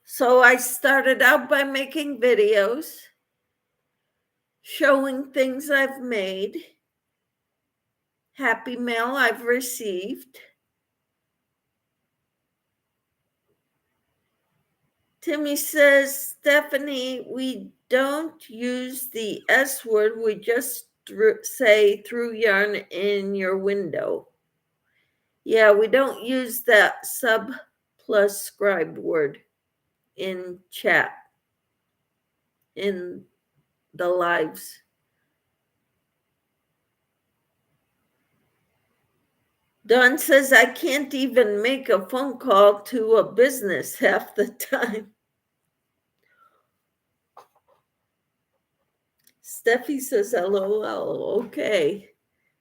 So I started out by making videos, showing things I've made, happy mail I've received, Timmy says, Stephanie, we don't use the S word. We just say through yarn in your window. Yeah, we don't use that sub plus scribe word in chat, in the lives. Dawn says, I can't even make a phone call to a business half the time. Steffi says, LOL, okay.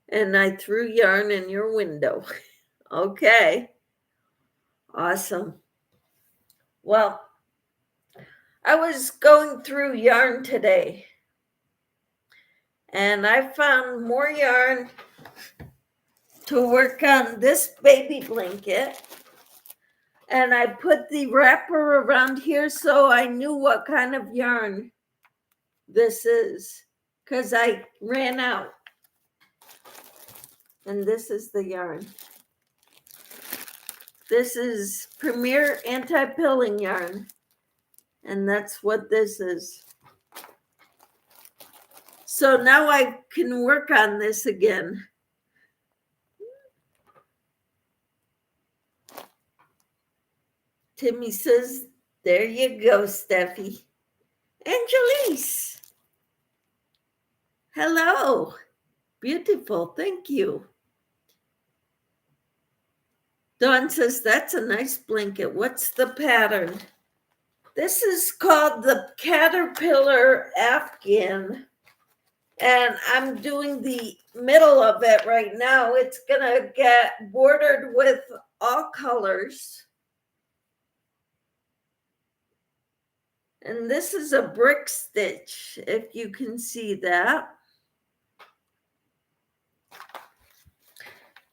And I threw yarn in your window. Okay. Awesome. Well, I was going through yarn today and I found more yarn to work on this baby blanket. And I put the wrapper around here so I knew what kind of yarn this is, because I ran out. And this is the yarn. This is Premier Anti-Pilling yarn. And that's what this is. So now I can work on this again. Timmy says, there you go, Steffi. Angelise. Hello. Beautiful. Thank you. Dawn says, that's a nice blanket. What's the pattern? This is called the Caterpillar Afghan. And I'm doing the middle of it right now. It's going to get bordered with all colors. And this is a brick stitch, if you can see that.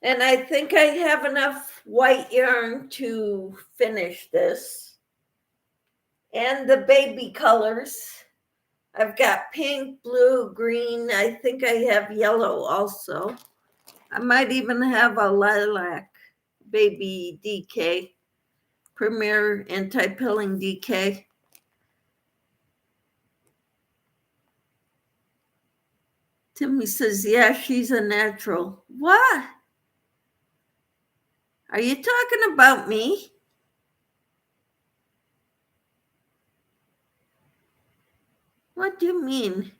And I think I have enough white yarn to finish this. And the baby colors. I've got pink, blue, green. I think I have yellow also. I might even have a lilac baby DK, Premier Anti-Pilling DK. Timmy says, yeah, she's a natural. What? Are you talking about me? What do you mean?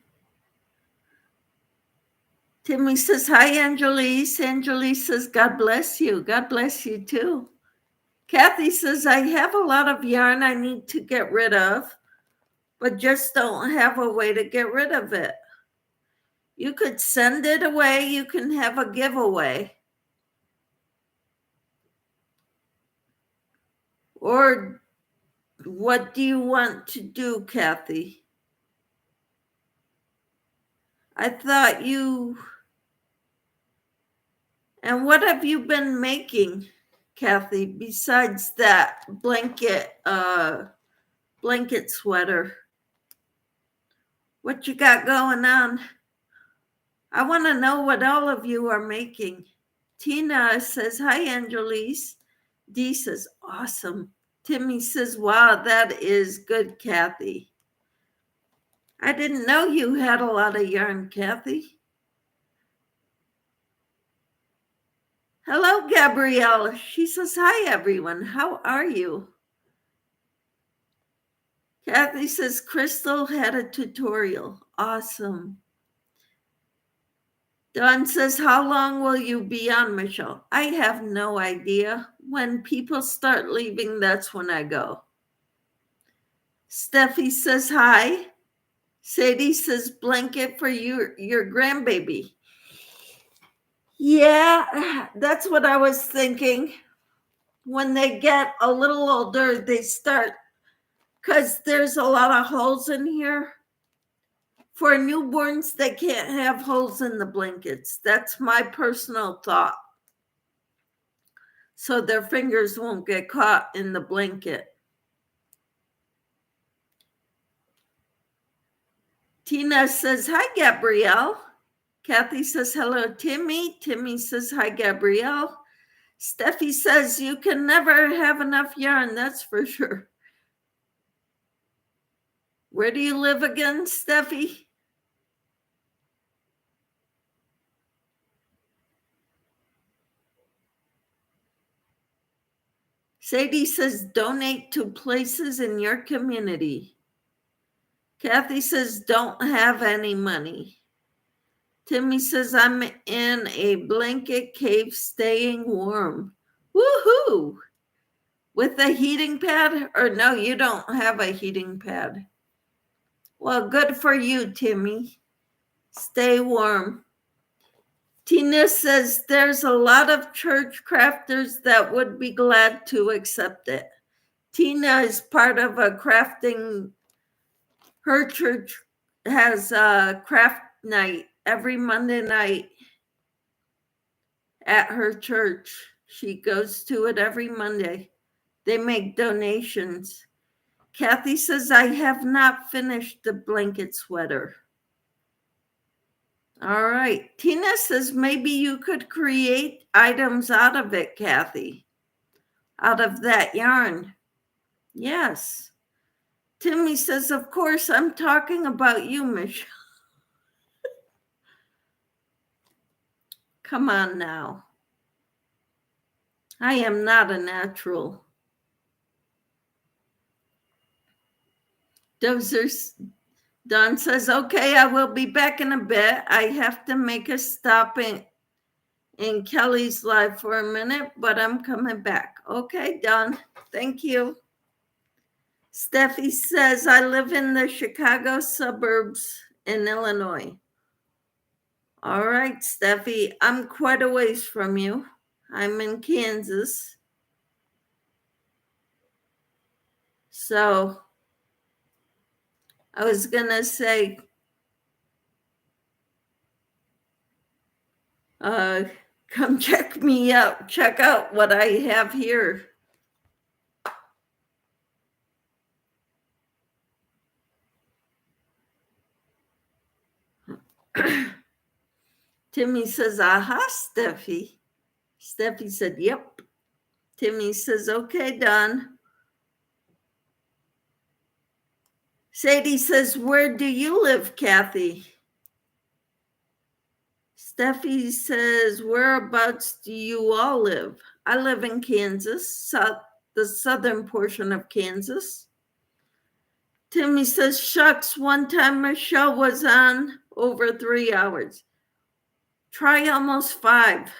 Timmy says, hi, Angelise. Angelise says, God bless you. God bless you too. Kathy says, I have a lot of yarn I need to get rid of, but just don't have a way to get rid of it. You could send it away. You can have a giveaway. Or what do you want to do, Kathy? I thought you... And what have you been making, Kathy, besides that blanket sweater? What you got going on? I want to know what all of you are making. Tina says, hi, Angelise. Dee says, awesome. Timmy says, wow, that is good, Kathy. I didn't know you had a lot of yarn, Kathy. Hello, Gabrielle. She says, hi, everyone. How are you? Kathy says, Crystal had a tutorial. Awesome. Dawn says, how long will you be on, Michelle? I have no idea. When people start leaving, that's when I go. Steffi says, hi. Sadie says, blanket for your grandbaby. Yeah, that's what I was thinking. When they get a little older, they start, because there's a lot of holes in here. For newborns, they can't have holes in the blankets. That's my personal thought. So their fingers won't get caught in the blanket. Tina says, hi, Gabrielle. Kathy says, hello, Timmy. Timmy says, hi, Gabrielle. Steffi says, you can never have enough yarn, that's for sure. Where do you live again, Steffi? Sadie says donate to places in your community. Kathy says don't have any money. Timmy says I'm in a blanket cave staying warm. Woohoo! With a heating pad? Or no, you don't have a heating pad. Well, good for you, Timmy. Stay warm. Tina says there's a lot of church crafters that would be glad to accept it. Tina is part of a crafting. Her church has a craft night every Monday night at her church. She goes to it every Monday. They make donations. Kathy says, I have not finished the blanket sweater. All right. Tina says, maybe you could create items out of it, Kathy. Out of that yarn. Yes. Timmy says, of course, I'm talking about you, Michelle. Come on now. I am not a natural. Don says, okay, I will be back in a bit. I have to make a stop in Kelly's live for a minute, but I'm coming back. Okay, Don. Thank you. Steffi says, I live in the Chicago suburbs in Illinois. All right, Steffi, I'm quite a ways from you. I'm in Kansas. So I was going to say, come check me out. Check out what I have here. Timmy says, aha, Steffi. Steffi said, yep. Timmy says, okay, Don. Sadie says, where do you live, Kathy? Steffi says, whereabouts do you all live? I live in Kansas, the southern portion of Kansas. Timmy says, shucks, one time Michelle was on over 3 hours. Try almost 5.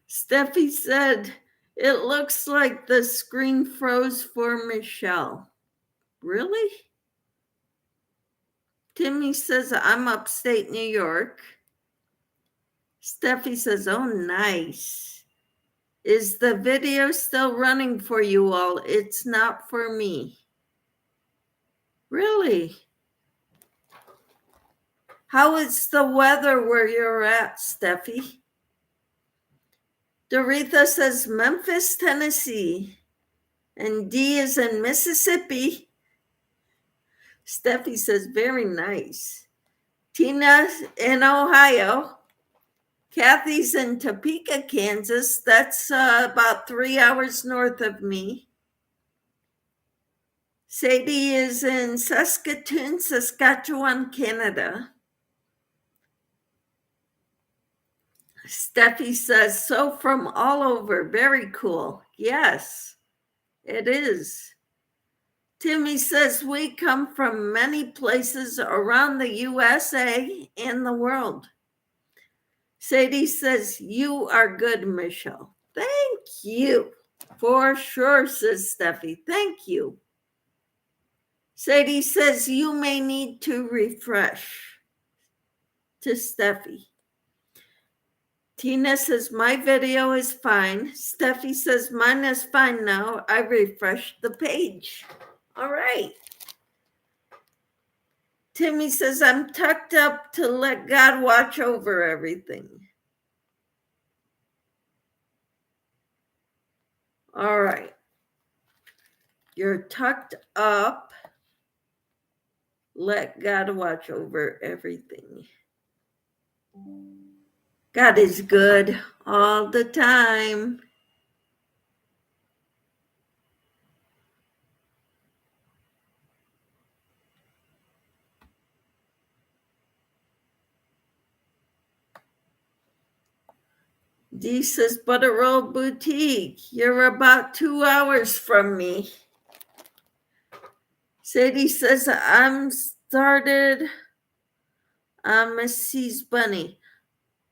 Steffi said, it looks like the screen froze for Michelle. Really? Timmy says, I'm upstate New York. Steffi says, oh, nice. Is the video still running for you all? It's not for me. Really? How is the weather where you're at, Steffi? Doretha says, Memphis, Tennessee. And D is in Mississippi. Steffi says, very nice. Tina's in Ohio. Kathy's in Topeka, Kansas. That's about 3 hours north of me. Sadie is in Saskatoon, Saskatchewan, Canada. Steffi says, so from all over. Very cool. Yes, it is. Timmy says, we come from many places around the USA and the world. Sadie says, you are good, Michelle. Thank you. For sure, says Steffi. Thank you. Sadie says, you may need to refresh. To Steffi. Tina says, my video is fine. Steffi says, mine is fine now. I refreshed the page. All right. Timmy says, I'm tucked up to let God watch over everything. All right. You're tucked up. Let God watch over everything. God is good all the time. Dee says, Butter Roll Boutique, you're about 2 hours from me. Sadie says, I'm Miss C's Bunny.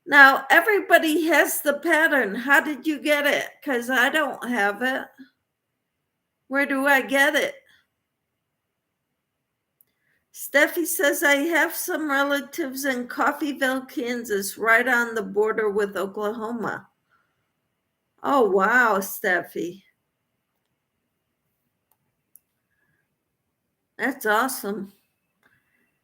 Now, everybody has the pattern. How did you get it? Because I don't have it. Where do I get it? Steffi says, I have some relatives in Coffeyville, Kansas, right on the border with Oklahoma. Oh, wow, Steffi. That's awesome.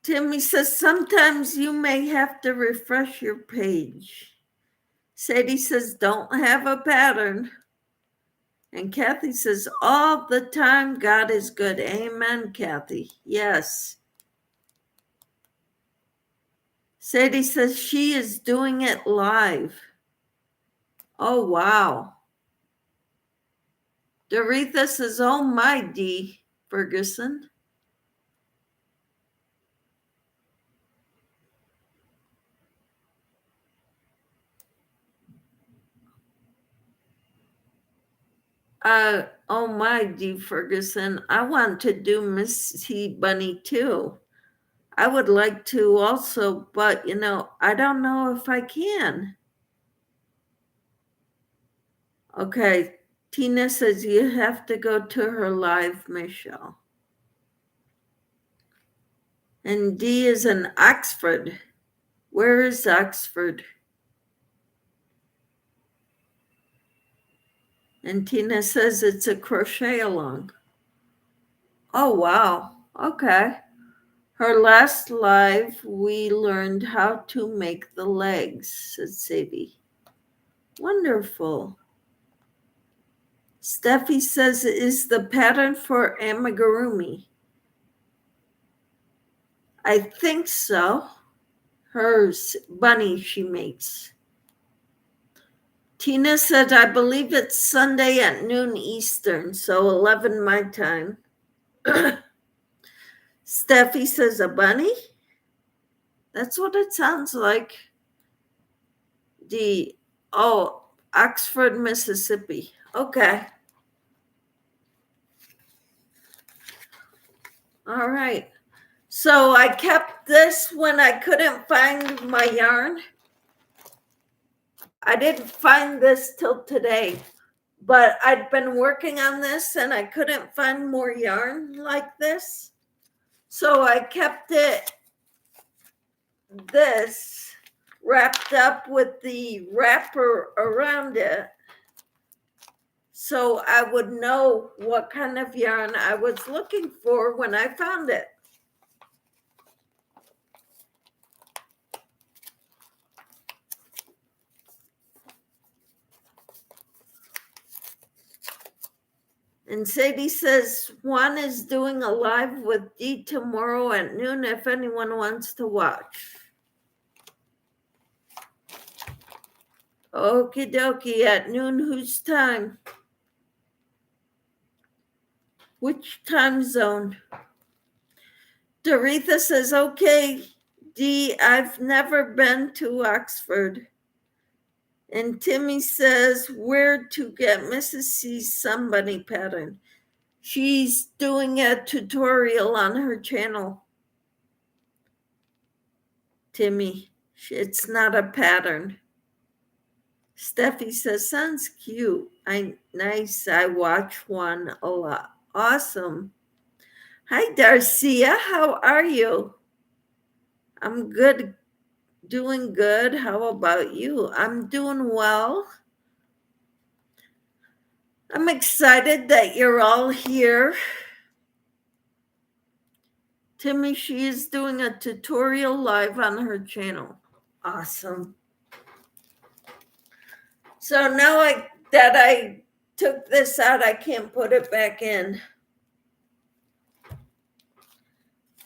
Timmy says, sometimes you may have to refresh your page. Sadie says, don't have a pattern. And Kathy says, all the time, God is good. Amen, Kathy. Yes. Sadie says she is doing it live. Oh, wow. Doretha says, oh, my D. Ferguson. Oh, my D. Ferguson. I want to do Miss C. Bunny too. I would like to also, but I don't know if I can. Okay, Tina says you have to go to her live, Michelle. And D is in Oxford. Where is Oxford? And Tina says it's a crochet along. Oh, wow. Okay. Her last live, we learned how to make the legs, said Sadie. Wonderful. Steffi says it is the pattern for amigurumi. I think so. Hers, bunny she makes. Tina said, I believe it's Sunday at noon Eastern, so 11 my time. Steffi says, a bunny? That's what it sounds like. Oxford, Mississippi. Okay. All right. So I kept this when I couldn't find my yarn. I didn't find this till today, but I'd been working on this and I couldn't find more yarn like this. So I kept this wrapped up with the wrapper around it, so I would know what kind of yarn I was looking for when I found it. And Sadie says, Juan is doing a live with Dee tomorrow at noon if anyone wants to watch. Okie dokie, at noon, whose time? Which time zone? Doretha says, okay, Dee, I've never been to Oxford. And Timmy says, where to get Mrs. C's somebody pattern. She's doing a tutorial on her channel. Timmy, it's not a pattern. Steffi says, sounds cute. Nice. I watch one a lot. Awesome. Hi, Darcia. How are you? I'm good. Doing good. How about you? I'm doing well. I'm excited that you're all here. Timmy, she is doing a tutorial live on her channel. Awesome. So now that I took this out, I can't put it back in.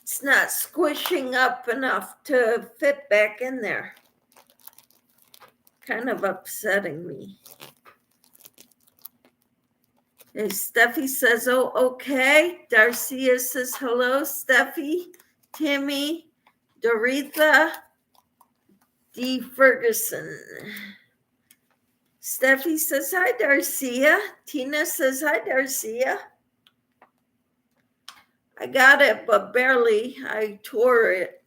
It's not squishing up enough to fit back in there. Kind of upsetting me. And Steffi says, oh, okay. Darcia says, hello, Steffi, Timmy, Doretha, D. Ferguson. Steffi says, hi, Darcia. Tina says, hi, Darcia. I got it, but barely. I tore it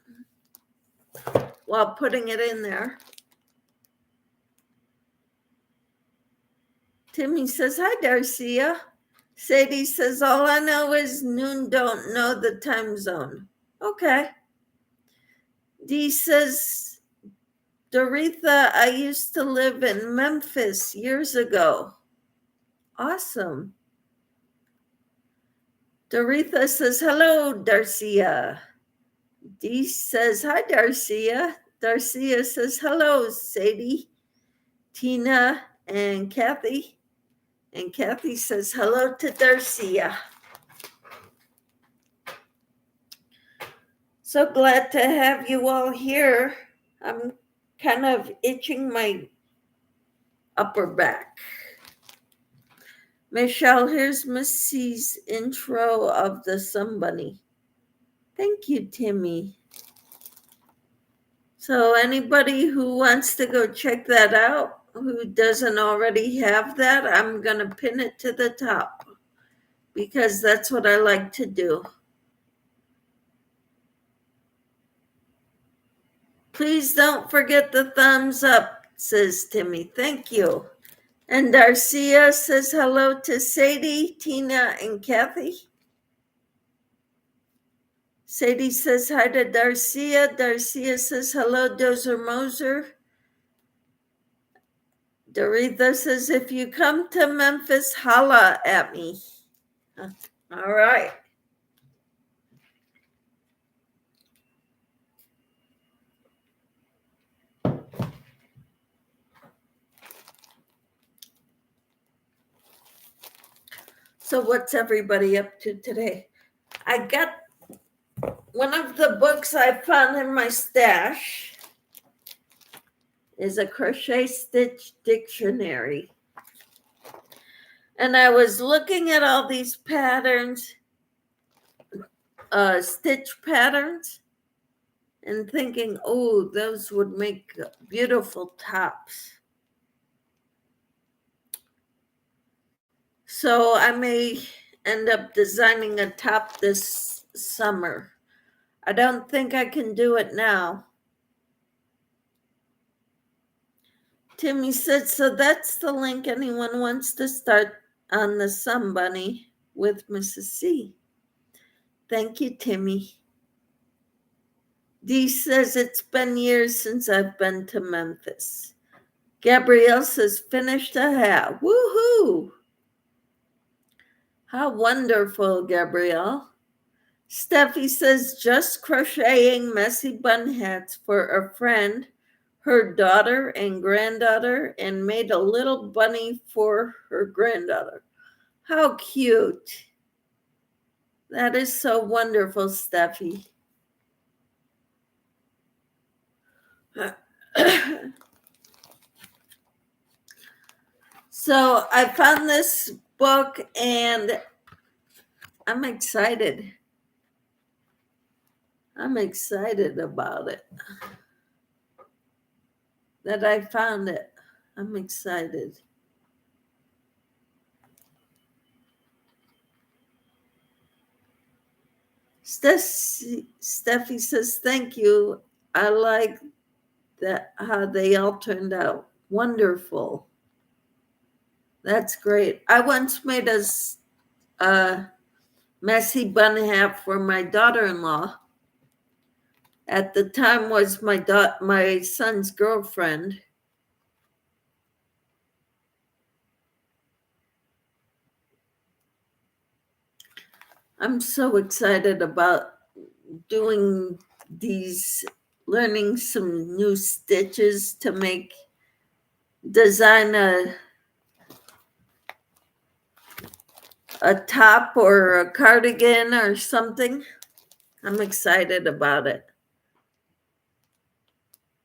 while putting it in there. Timmy says, hi, Darcia. Sadie says, all I know is noon don't know the time zone. Okay. Dee says, Doretha, I used to live in Memphis years ago. Awesome. Doretha says, hello, Darcia. Dee says, hi, Darcia. Darcia says, hello, Sadie, Tina, and Kathy. And Kathy says, hello to Darcia. So glad to have you all here. I'm kind of itching my upper back. Michelle, here's Missy's intro of the Sun Bunny. Thank you, Timmy. So anybody who wants to go check that out, who doesn't already have that, I'm going to pin it to the top because that's what I like to do. Please don't forget the thumbs up, says Timmy. Thank you. And Darcia says hello to Sadie, Tina, and Kathy. Sadie says hi to Darcia. Darcia says hello, Dozer Moser. Doretha says, if you come to Memphis, holla at me. All right. So what's everybody up to today? I got one of the books I found in my stash is a crochet stitch dictionary. And I was looking at all these patterns, stitch patterns, and thinking, oh, those would make beautiful tops. So I may end up designing a top this summer. I don't think I can do it now. Timmy said, so that's the link anyone wants to start on the Sun Bunny with Mrs. C. Thank you, Timmy. Dee says, it's been years since I've been to Memphis. Gabrielle says, finished a hat. Woohoo! How wonderful, Gabrielle. Steffi says, just crocheting messy bun hats for a friend, her daughter and granddaughter, and made a little bunny for her granddaughter. How cute. That is so wonderful, Steffi. So I found this book and I'm excited. I'm excited about it. That I found it. I'm excited. Steffi says, thank you. I like that how they all turned out. Wonderful. That's great. I once made a messy bun hat for my daughter-in-law. At the time was my son's girlfriend. I'm so excited about doing these, learning some new stitches to design a top or a cardigan or something. I'm excited about it.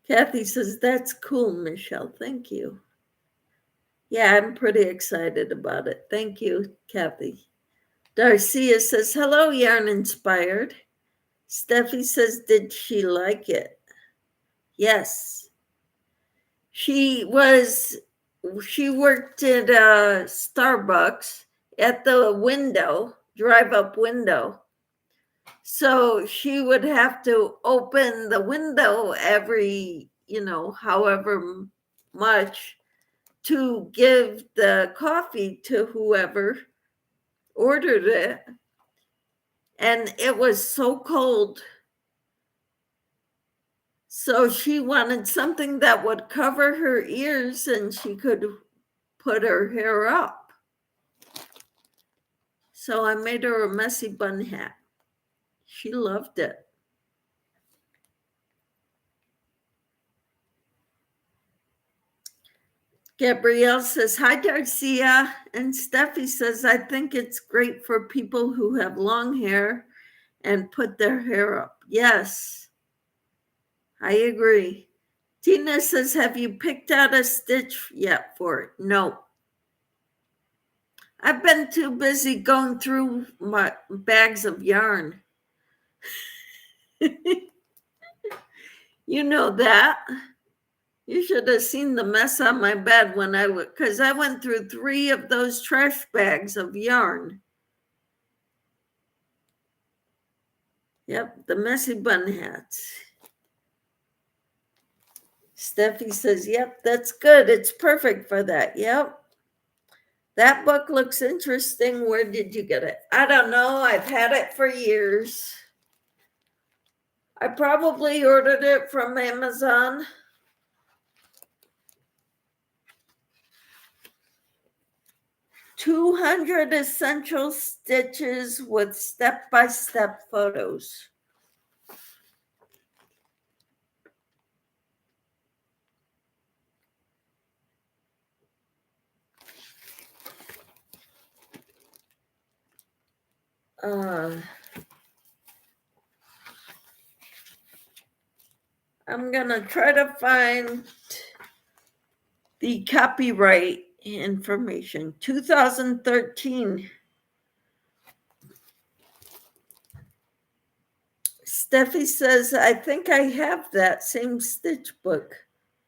Kathy says, that's cool, Michelle. Thank you. Yeah, I'm pretty excited about it. Thank you, Kathy. Darcia says, hello, Yarn Inspired. Steffi says, did she like it? Yes. She was she worked at Starbucks at the window, drive-up window. So she would have to open the window every, however much to give the coffee to whoever ordered it. And it was so cold. So she wanted something that would cover her ears and she could put her hair up. So I made her a messy bun hat. She loved it. Gabrielle says, hi, Darcia. And Steffi says, I think it's great for people who have long hair and put their hair up. Yes, I agree. Tina says, have you picked out a stitch yet for it? No. I've been too busy going through my bags of yarn. You know that. You should have seen the mess on my bed because I went through 3 of those trash bags of yarn. Yep, the messy bun hats. Steffi says, yep, that's good. It's perfect for that. Yep. That book looks interesting. Where did you get it? I don't know. I've had it for years. I probably ordered it from Amazon. "200 essential stitches with step-by-step photos." I'm gonna try to find the copyright information. 2013. Steffi says, I think I have that same stitch book.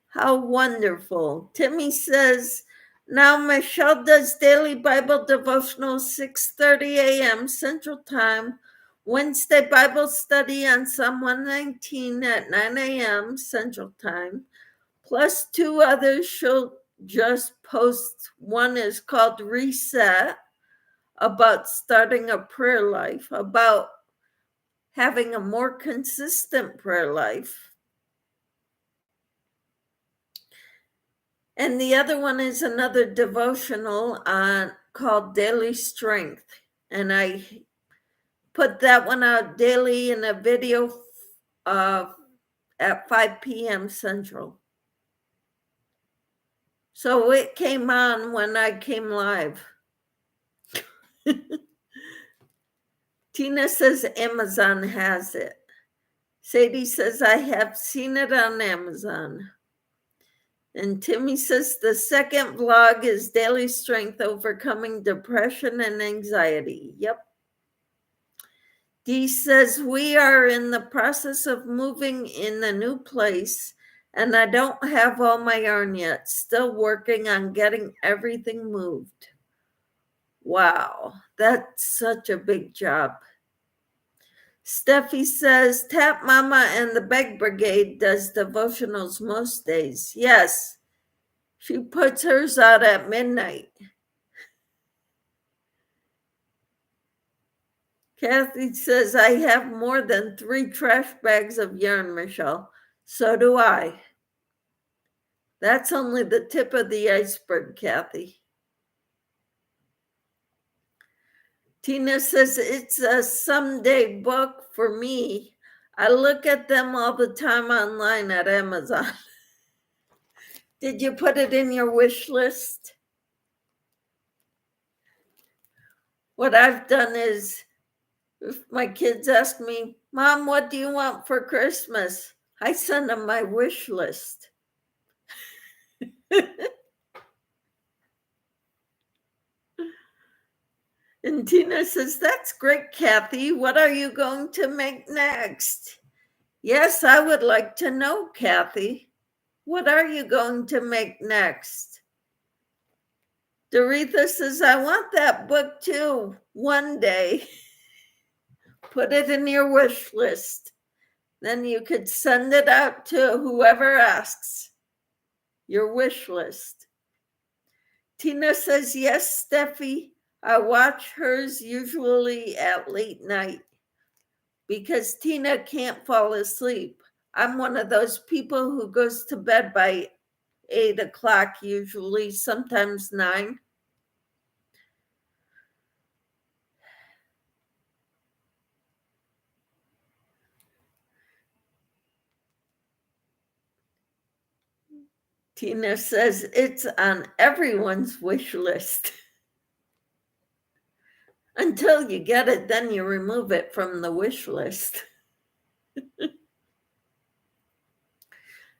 How wonderful. Timmy says, now Michelle does daily Bible devotional 6:30 a.m. Central Time, Wednesday Bible study on Psalm 119 at 9 a.m. Central Time, plus 2 others she'll just post. One is called Reset, about starting a prayer life, about having a more consistent prayer life. And the other one is another devotional called Daily Strength. And I put that one out daily in a video at 5 p.m. Central. So it came on when I came live. Tina says Amazon has it. Sadie says, I have seen it on Amazon. And Timmy says the second vlog is Daily Strength, Overcoming Depression and Anxiety. Yep. Dee says, we are in the process of moving in a new place, and I don't have all my yarn yet. Still working on getting everything moved. Wow, that's such a big job. Steffi says, Tap Mama and the Beg Brigade does devotionals most days. Yes, she puts hers out at midnight. Kathy says, I have more than 3 trash bags of yarn, Michelle. So do I. That's only the tip of the iceberg, Kathy. Tina says, it's a someday book for me. I look at them all the time online at Amazon. Did you put it in your wish list? What I've done is, if my kids ask me, Mom, what do you want for Christmas? I send them my wish list. And Tina says, that's great, Kathy. What are you going to make next? Yes, I would like to know, Kathy. What are you going to make next? Doretha says, I want that book too one day. Put it in your wish list. Then you could send it out to whoever asks. Your wish list. Tina says, yes, Steffi. I watch hers usually at late night because Tina can't fall asleep. I'm one of those people who goes to bed by 8 o'clock, usually, sometimes 9. Tina says it's on everyone's wish list. Until you get it, then you remove it from the wish list.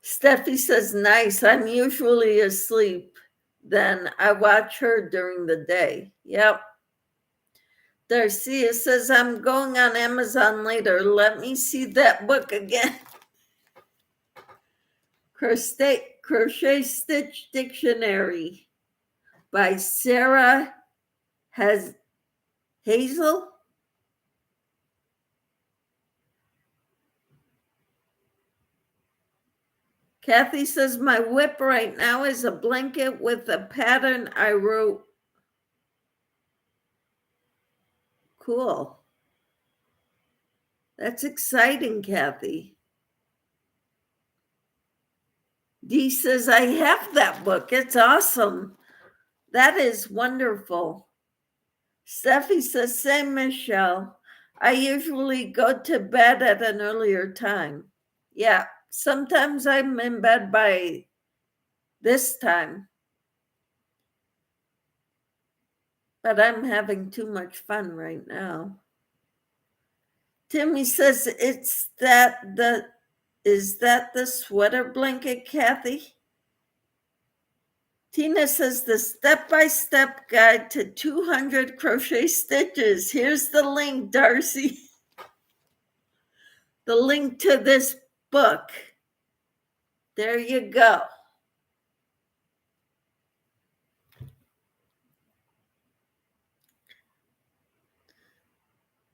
Steffi says, nice. I'm usually asleep. Then I watch her during the day. Yep. Darcia says, I'm going on Amazon later. Let me see that book again. Crochet Stitch Dictionary by Sarah Hazel. Kathy says, my whip right now is a blanket with a pattern I wrote. Cool. That's exciting, Kathy. Dee says, I have that book. It's awesome. That is wonderful. Steffi says, same, Michelle. I usually go to bed at an earlier time. Yeah, sometimes I'm in bed by this time. But I'm having too much fun right now. Timmy says, is that the sweater blanket, Kathy? Tina says, the step-by-step guide to 200 crochet stitches. Here's the link, Darcy. The link to this book. There you go.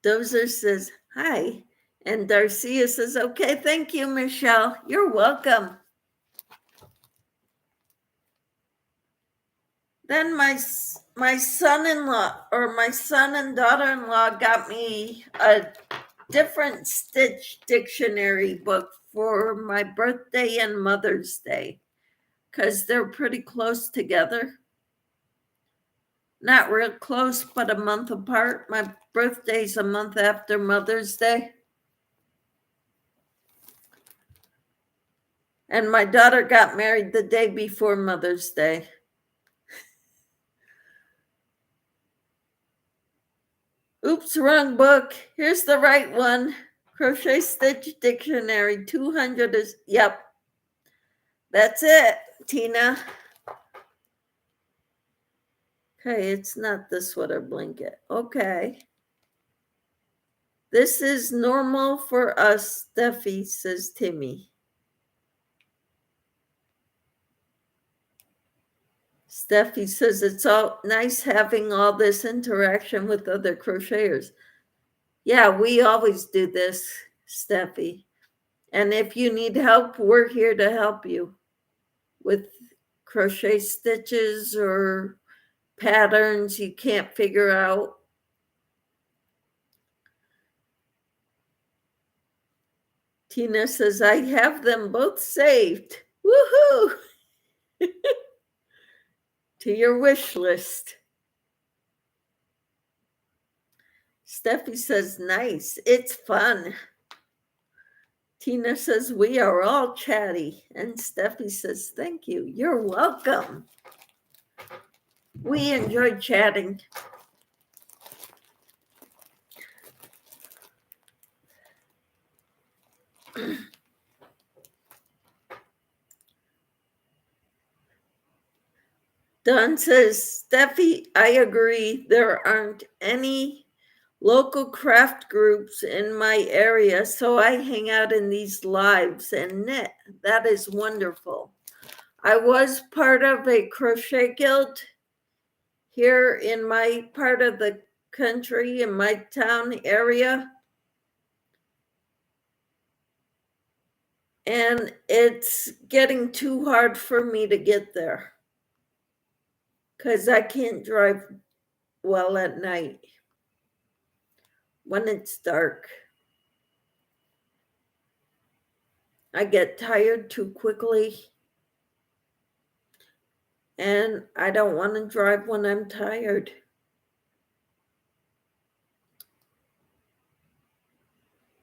Dozer says, hi. And Darcia says, okay, thank you, Michelle. You're welcome. Then my son-in-law or my son and daughter-in-law got me a different stitch dictionary book for my birthday and Mother's Day because they're pretty close together. Not real close, but a month apart. My birthday's a month after Mother's Day. And my daughter got married the day before Mother's Day. Oops, wrong book. Here's the right one. Crochet Stitch Dictionary 200 is, yep. That's it, Tina. Okay, it's not the sweater blanket. Okay. This is normal for us, Steffi, says Timmy. Steffi says it's all nice having all this interaction with other crocheters. Yeah, we always do this, Steffi. And if you need help, we're here to help you with crochet stitches or patterns you can't figure out. Tina says, I have them both saved. Woohoo! To your wish list. Steffi says, nice. It's fun. Tina says, we are all chatty. And Steffi says, thank you. You're welcome. We enjoy chatting. Don says, Steffi, I agree. There aren't any local craft groups in my area, so I hang out in these lives and knit. That is wonderful. I was part of a crochet guild here in my part of the country, in my town area. And it's getting too hard for me to get there because I can't drive well at night when it's dark. I get tired too quickly, and I don't want to drive when I'm tired.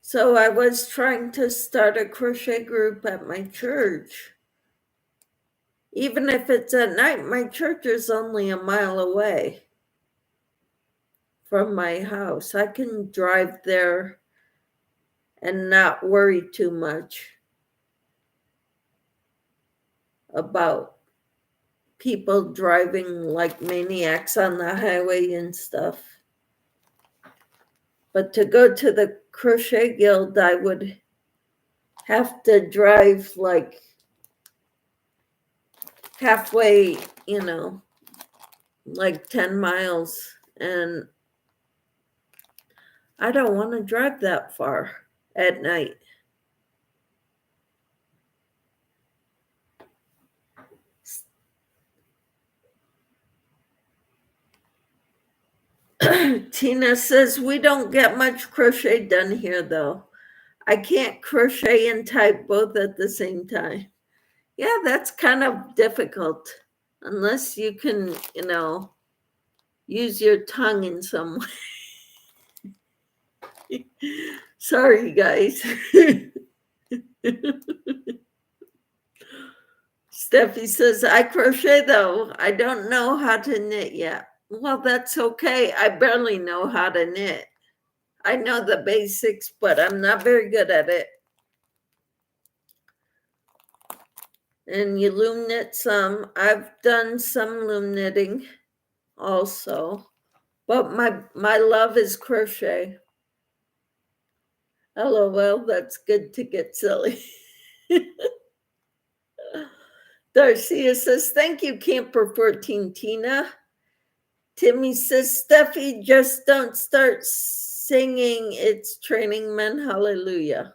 So I was trying to start a crochet group at my church. Even if it's at night, my church is only a mile away from my house. I can drive there and not worry too much about people driving like maniacs on the highway and stuff. But to go to the crochet guild, I would have to drive like halfway, like 10 miles. And I don't want to drive that far at night. Tina says, we don't get much crochet done here though. I can't crochet and type both at the same time. Yeah, that's kind of difficult unless you can, use your tongue in some way. Sorry, guys. Steffi says, I crochet though. I don't know how to knit yet. Well, that's okay. I barely know how to knit. I know the basics, but I'm not very good at it. And you loom knit some. I've done some loom knitting also, but my love is crochet. LOL, that's good to get silly. Darcia says, thank you, Camper 14 Tina. Timmy says, Steffi, just don't start singing. It's training men. Hallelujah.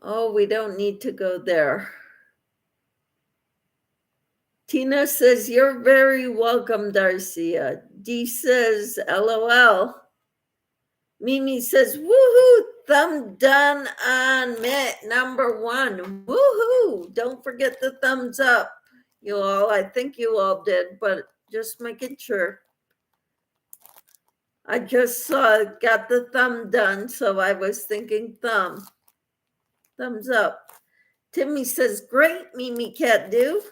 Oh, we don't need to go there. Tina says, you're very welcome, Darcia. Dee says, LOL. Mimi says, woohoo, thumb done on mitt number 1. Woohoo. Don't forget the thumbs up, you all. I think you all did, but just making sure. I just got the thumb done, so I was thinking thumb. Thumbs up. Timmy says, great, Mimi Cat do.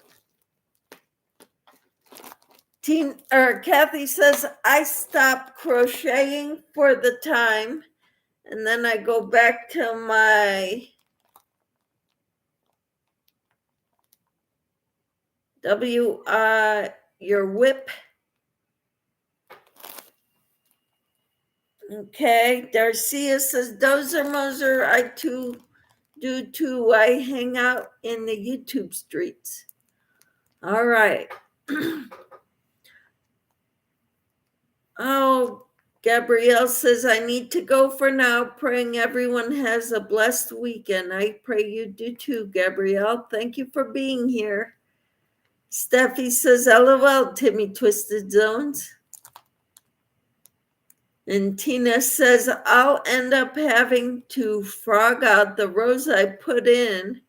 Kathy says, I stopped crocheting for the time, and then I go back to my your whip. Okay, Darcia says, Dozer Moser, I too do too. I hang out in the YouTube streets. All right. Oh, Gabrielle says, I need to go for now. Praying everyone has a blessed weekend. I pray you do too, Gabrielle. Thank you for being here. Steffi says, LOL, Timmy Twisted Zones. And Tina says, I'll end up having to frog out the rows I put in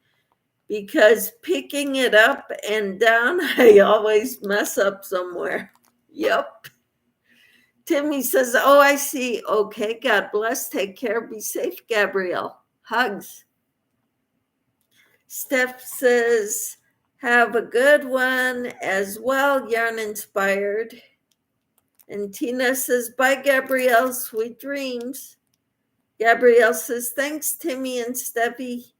because picking it up and down, I always mess up somewhere. Yep. Timmy says, oh, I see. Okay, God bless. Take care. Be safe, Gabrielle. Hugs. Steph says, have a good one as well, Yarn Inspired. And Tina says, bye, Gabrielle. Sweet dreams. Gabrielle says, thanks, Timmy and Steffi.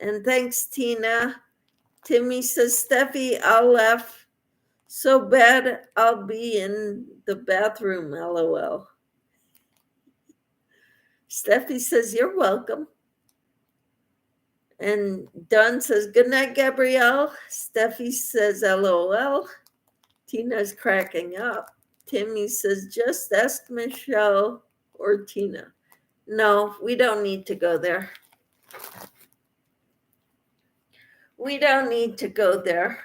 And thanks, Tina. Timmy says, Steffi, I'll laugh so bad I'll be in the bathroom, LOL. Steffi says, you're welcome. And Dawn says, good night, Gabrielle. Steffi says, LOL. Tina's cracking up. Timmy says, just ask Michelle or Tina. No, we don't need to go there. We don't need to go there.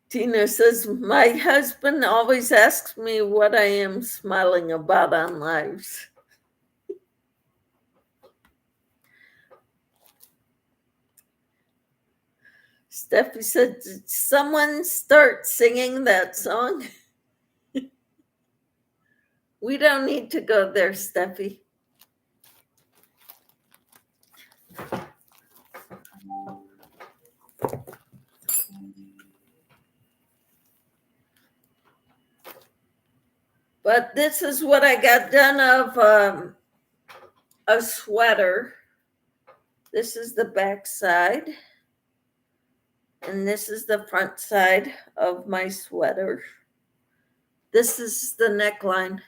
Tina says, my husband always asks me what I am smiling about on lives. Steffi said, did someone start singing that song? We don't need to go there, Steffi. But this is what I got done of a sweater. This is the back side. And this is the front side of my sweater. This is the neckline.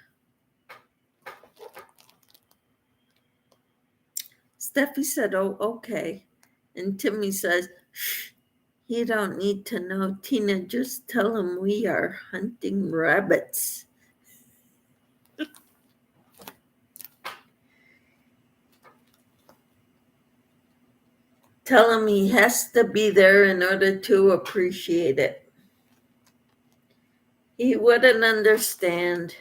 Steffi said, oh, okay. And Timmy says, shh, you don't need to know. Tina, just tell him we are hunting rabbits. Tell him he has to be there in order to appreciate it. He wouldn't understand.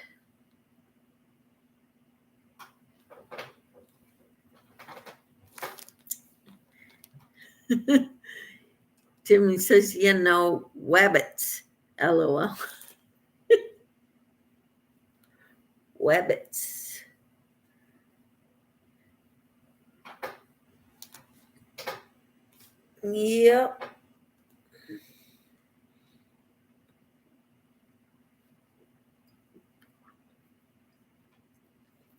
Timmy says, you know, wabbits. LOL. Wabbits. Yep.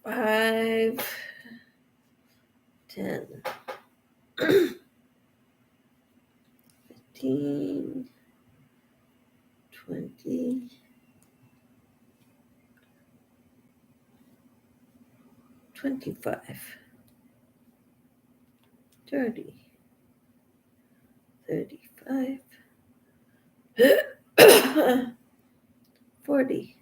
Five, 10, 15, 20, 25, 30, 35, 40,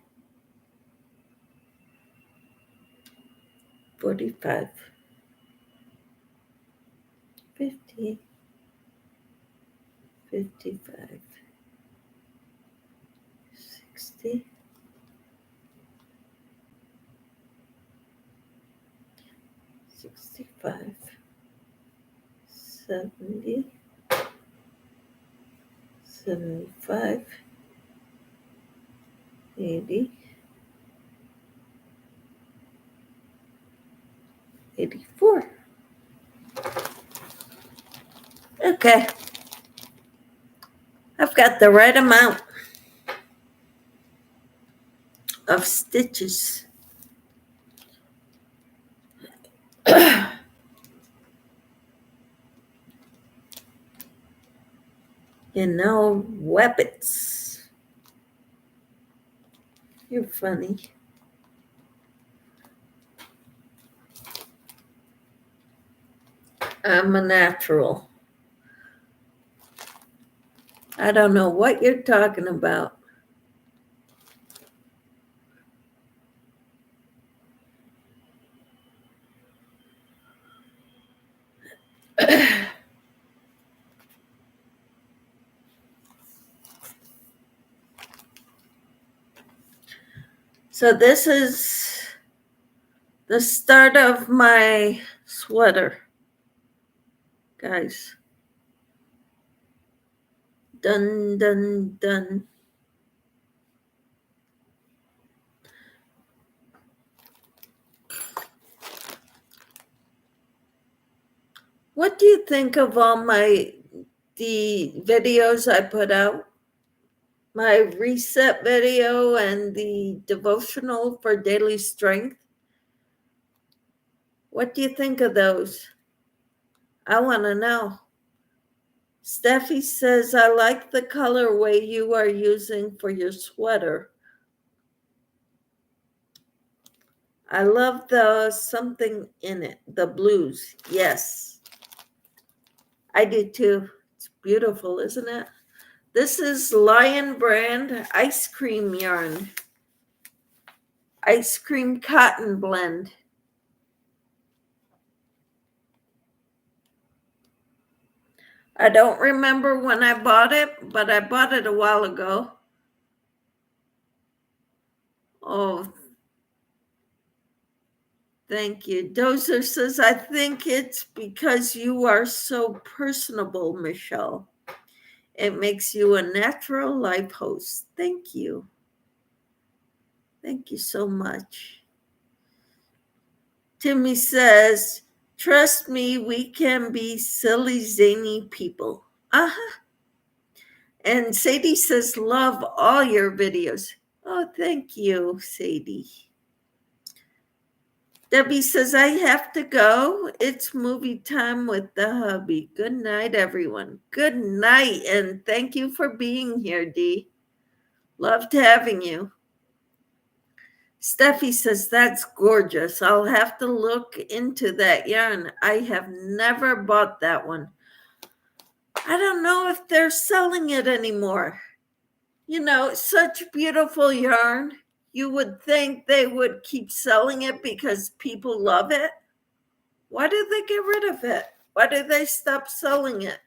45, 50, 55, 60, 65, 70, 75, 80, 84. Okay. I've got the right amount of stitches. You know, wabbits. You're funny. I'm a natural. I don't know what you're talking about. So this is the start of my sweater, guys. Dun, dun, dun. What do you think of all the videos I put out? My reset video and the devotional for daily strength. What do you think of those? I want to know. Steffi says, I like the colorway you are using for your sweater. I love the something in it, the blues. Yes, I do too. It's beautiful, isn't it? This is Lion Brand ice cream yarn, ice cream cotton blend. I don't remember when I bought it, but I bought it a while ago. Oh, thank you. Dozer says, I think it's because you are so personable, Michelle. It makes you a natural life host. Thank you. Thank you so much. Timmy says, trust me, we can be silly, zany people. Uh-huh. And Sadie says, love all your videos. Oh, thank you, Sadie. Debbie says, I have to go. It's movie time with the hubby. Good night, everyone. Good night, and thank you for being here, Dee. Loved having you. Steffi says, that's gorgeous. I'll have to look into that yarn. I have never bought that one. I don't know if they're selling it anymore. You know, such beautiful yarn. You would think they would keep selling it because people love it. Why did they get rid of it? Why did they stop selling it?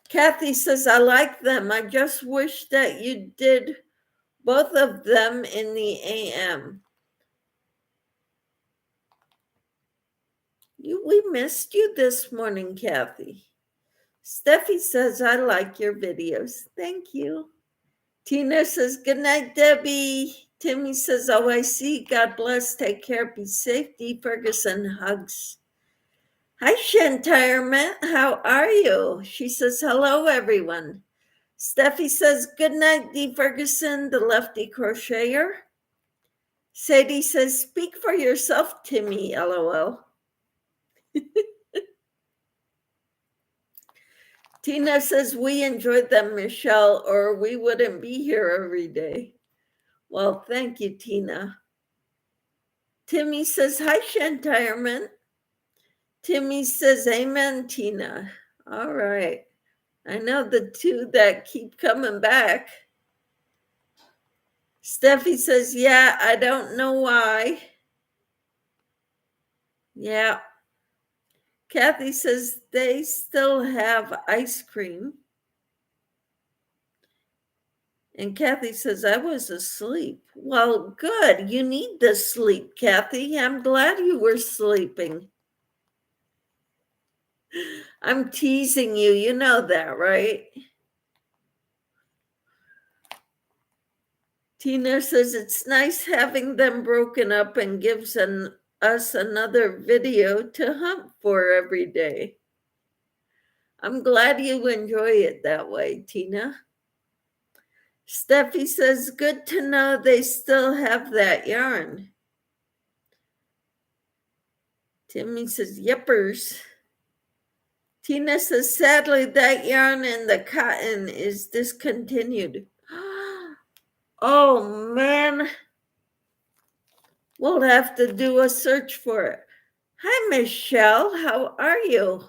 Kathy says, I like them. I just wish that you did both of them in the AM. We missed you this morning, Kathy. Steffi says, I like your videos. Thank you. Tina says, good night, Debbie. Timmy says, oh, I see. God bless. Take care. Be safe. Dee Ferguson hugs. Hi, Shantirement. How are you? She says, hello, everyone. Steffi says, good night, Dee Ferguson, the lefty crocheter. Sadie says, speak for yourself, Timmy, LOL. Tina says, we enjoyed them, Michelle, or we wouldn't be here every day. Well, thank you, Tina. Timmy says, hi, Shantirement. Timmy says, amen, Tina. All right. I know the two that keep coming back. Steffi says, yeah, I don't know why. Yeah. Kathy says, they still have ice cream. And Kathy says, I was asleep. Well, good. You need the sleep, Kathy. I'm glad you were sleeping. I'm teasing you. You know that, right? Tina says, it's nice having them broken up and gives us another video to hunt for every day. I'm glad you enjoy it that way, Tina. Steffi says, good to know they still have that yarn. Timmy says, yippers. Tina says, sadly, that yarn and the cotton is discontinued. Oh, man. We'll have to do a search for it. Hi, Michelle. How are you?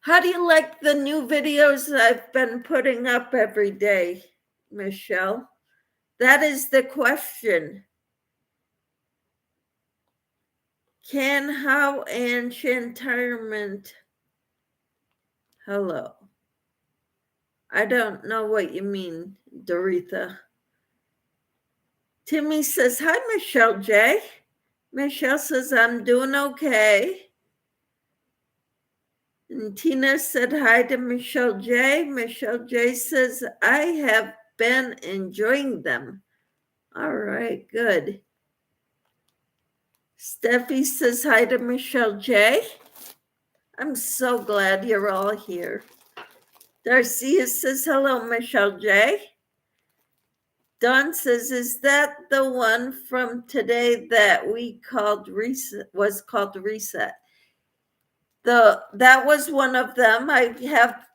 How do you like the new videos I've been putting up every day, Michelle? That is the question. Can, how, and Shantirement. Hello. I don't know what you mean, Doretha. Timmy says, hi, Michelle J. Michelle says, I'm doing okay. And Tina said hi to Michelle J. Michelle J says, I have been enjoying them. All right, good. Steffi says hi to Michelle J. I'm so glad you're all here. Darcia says, hello, Michelle J. Dawn says, is that the one from today that we called reset, was called reset? That was one of them. I have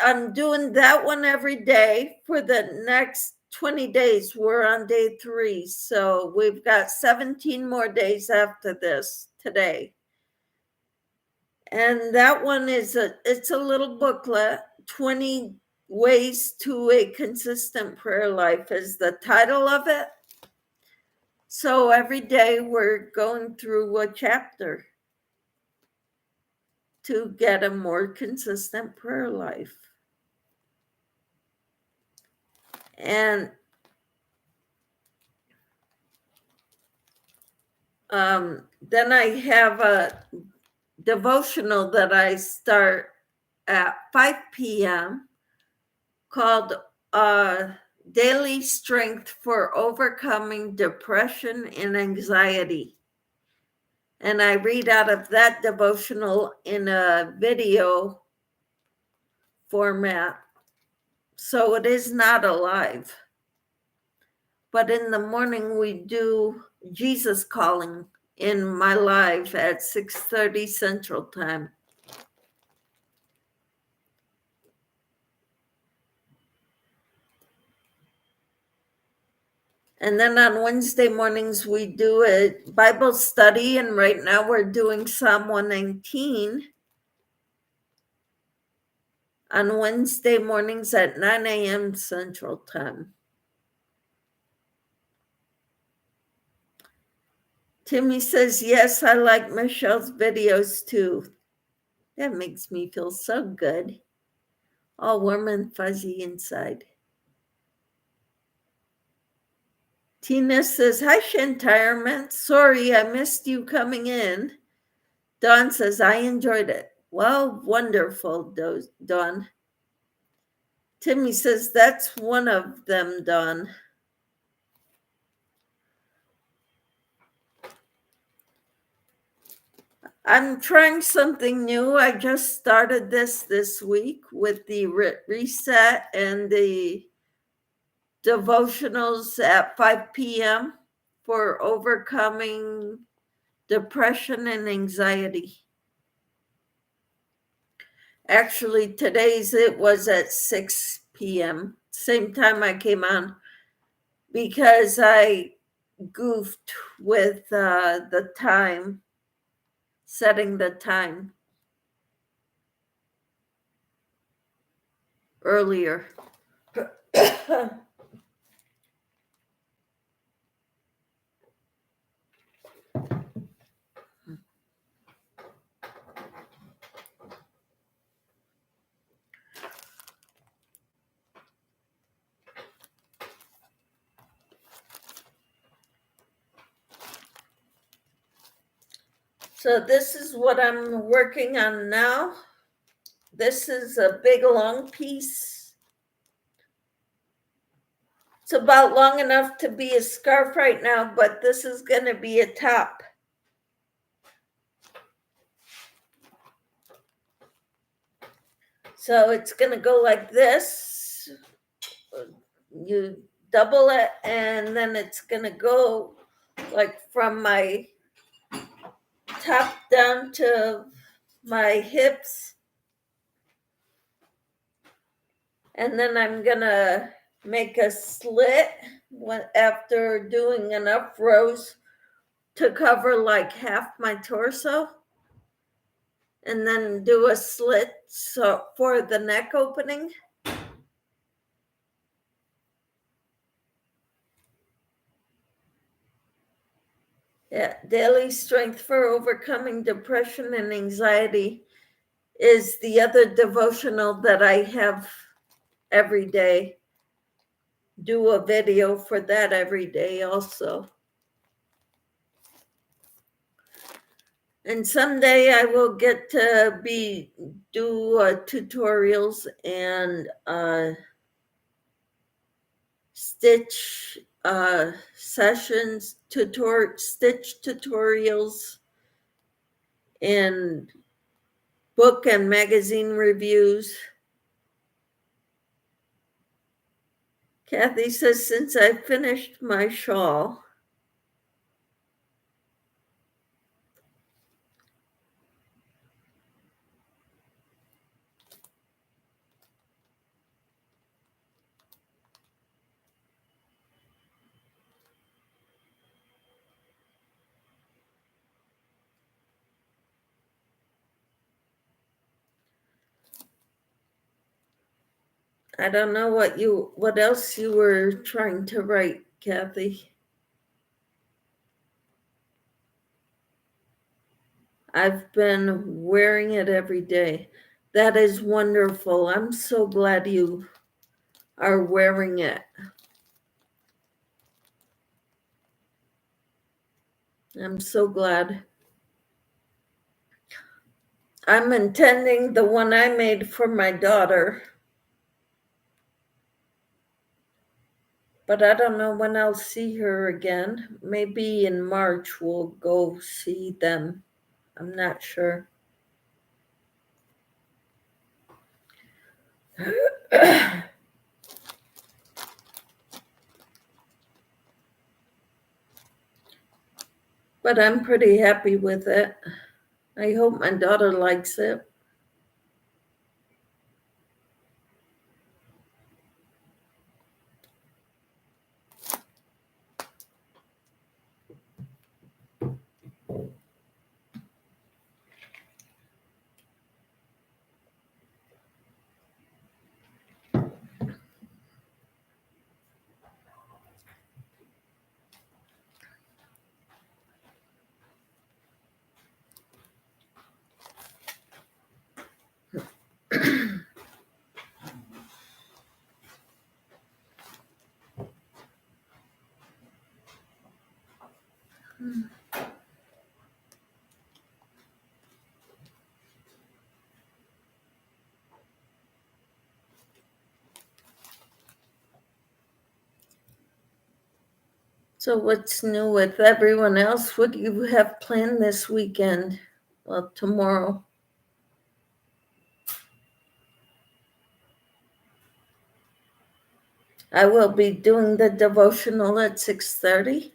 I'm doing that one every day for the next 20 days. We're on day 3. So we've got 17 more days after this today. And that one it's a little booklet, 20 Ways to a Consistent Prayer Life is the title of it. So every day we're going through a chapter to get a more consistent prayer life. And then I have a devotional that I start at 5 p.m. called Daily Strength for Overcoming Depression and Anxiety. And I read out of that devotional in a video format. So it is not alive. But in the morning we do Jesus Calling in my live at 6:30 Central Time. And then on Wednesday mornings, we do a Bible study. And right now we're doing Psalm 119 on Wednesday mornings at 9 a.m. Central Time. Timmy says, yes, I like Michelle's videos too. That makes me feel so good. All warm and fuzzy inside. Tina says, hi, Shantirement. Sorry, I missed you coming in. Dawn says, I enjoyed it. Well, wonderful, Dawn. Timmy says, that's one of them, Dawn. I'm trying something new. I just started this week with the reset and the devotionals at 5 p.m. for overcoming depression and anxiety. Actually, it was at 6 p.m., same time I came on, because I goofed with the time, setting the time earlier. So this is what I'm working on now. This is a big long piece. It's about long enough to be a scarf right now, but this is going to be a top. So it's going to go like this. You double it, and then it's going to go like from my top down to my hips. And then I'm going to make a slit after doing enough rows to cover like half my torso. And then do a slit for the neck opening. Yeah, Daily Strength for Overcoming Depression and Anxiety is the other devotional that I have every day. Do a video for that every day also. And someday I will get to do tutorials and stitch sessions, stitch tutorials, and book and magazine reviews. Kathy says, since I finished my shawl, I don't know what else you were trying to write, Kathy. I've been wearing it every day. That is wonderful. I'm so glad you are wearing it. I'm so glad. I'm intending the one I made for my daughter, but I don't know when I'll see her again. Maybe in March we'll go see them. I'm not sure. But I'm pretty happy with it. I hope my daughter likes it. So, what's new with everyone else? What do you have planned this weekend? Well, tomorrow. I will be doing the devotional at 6:30.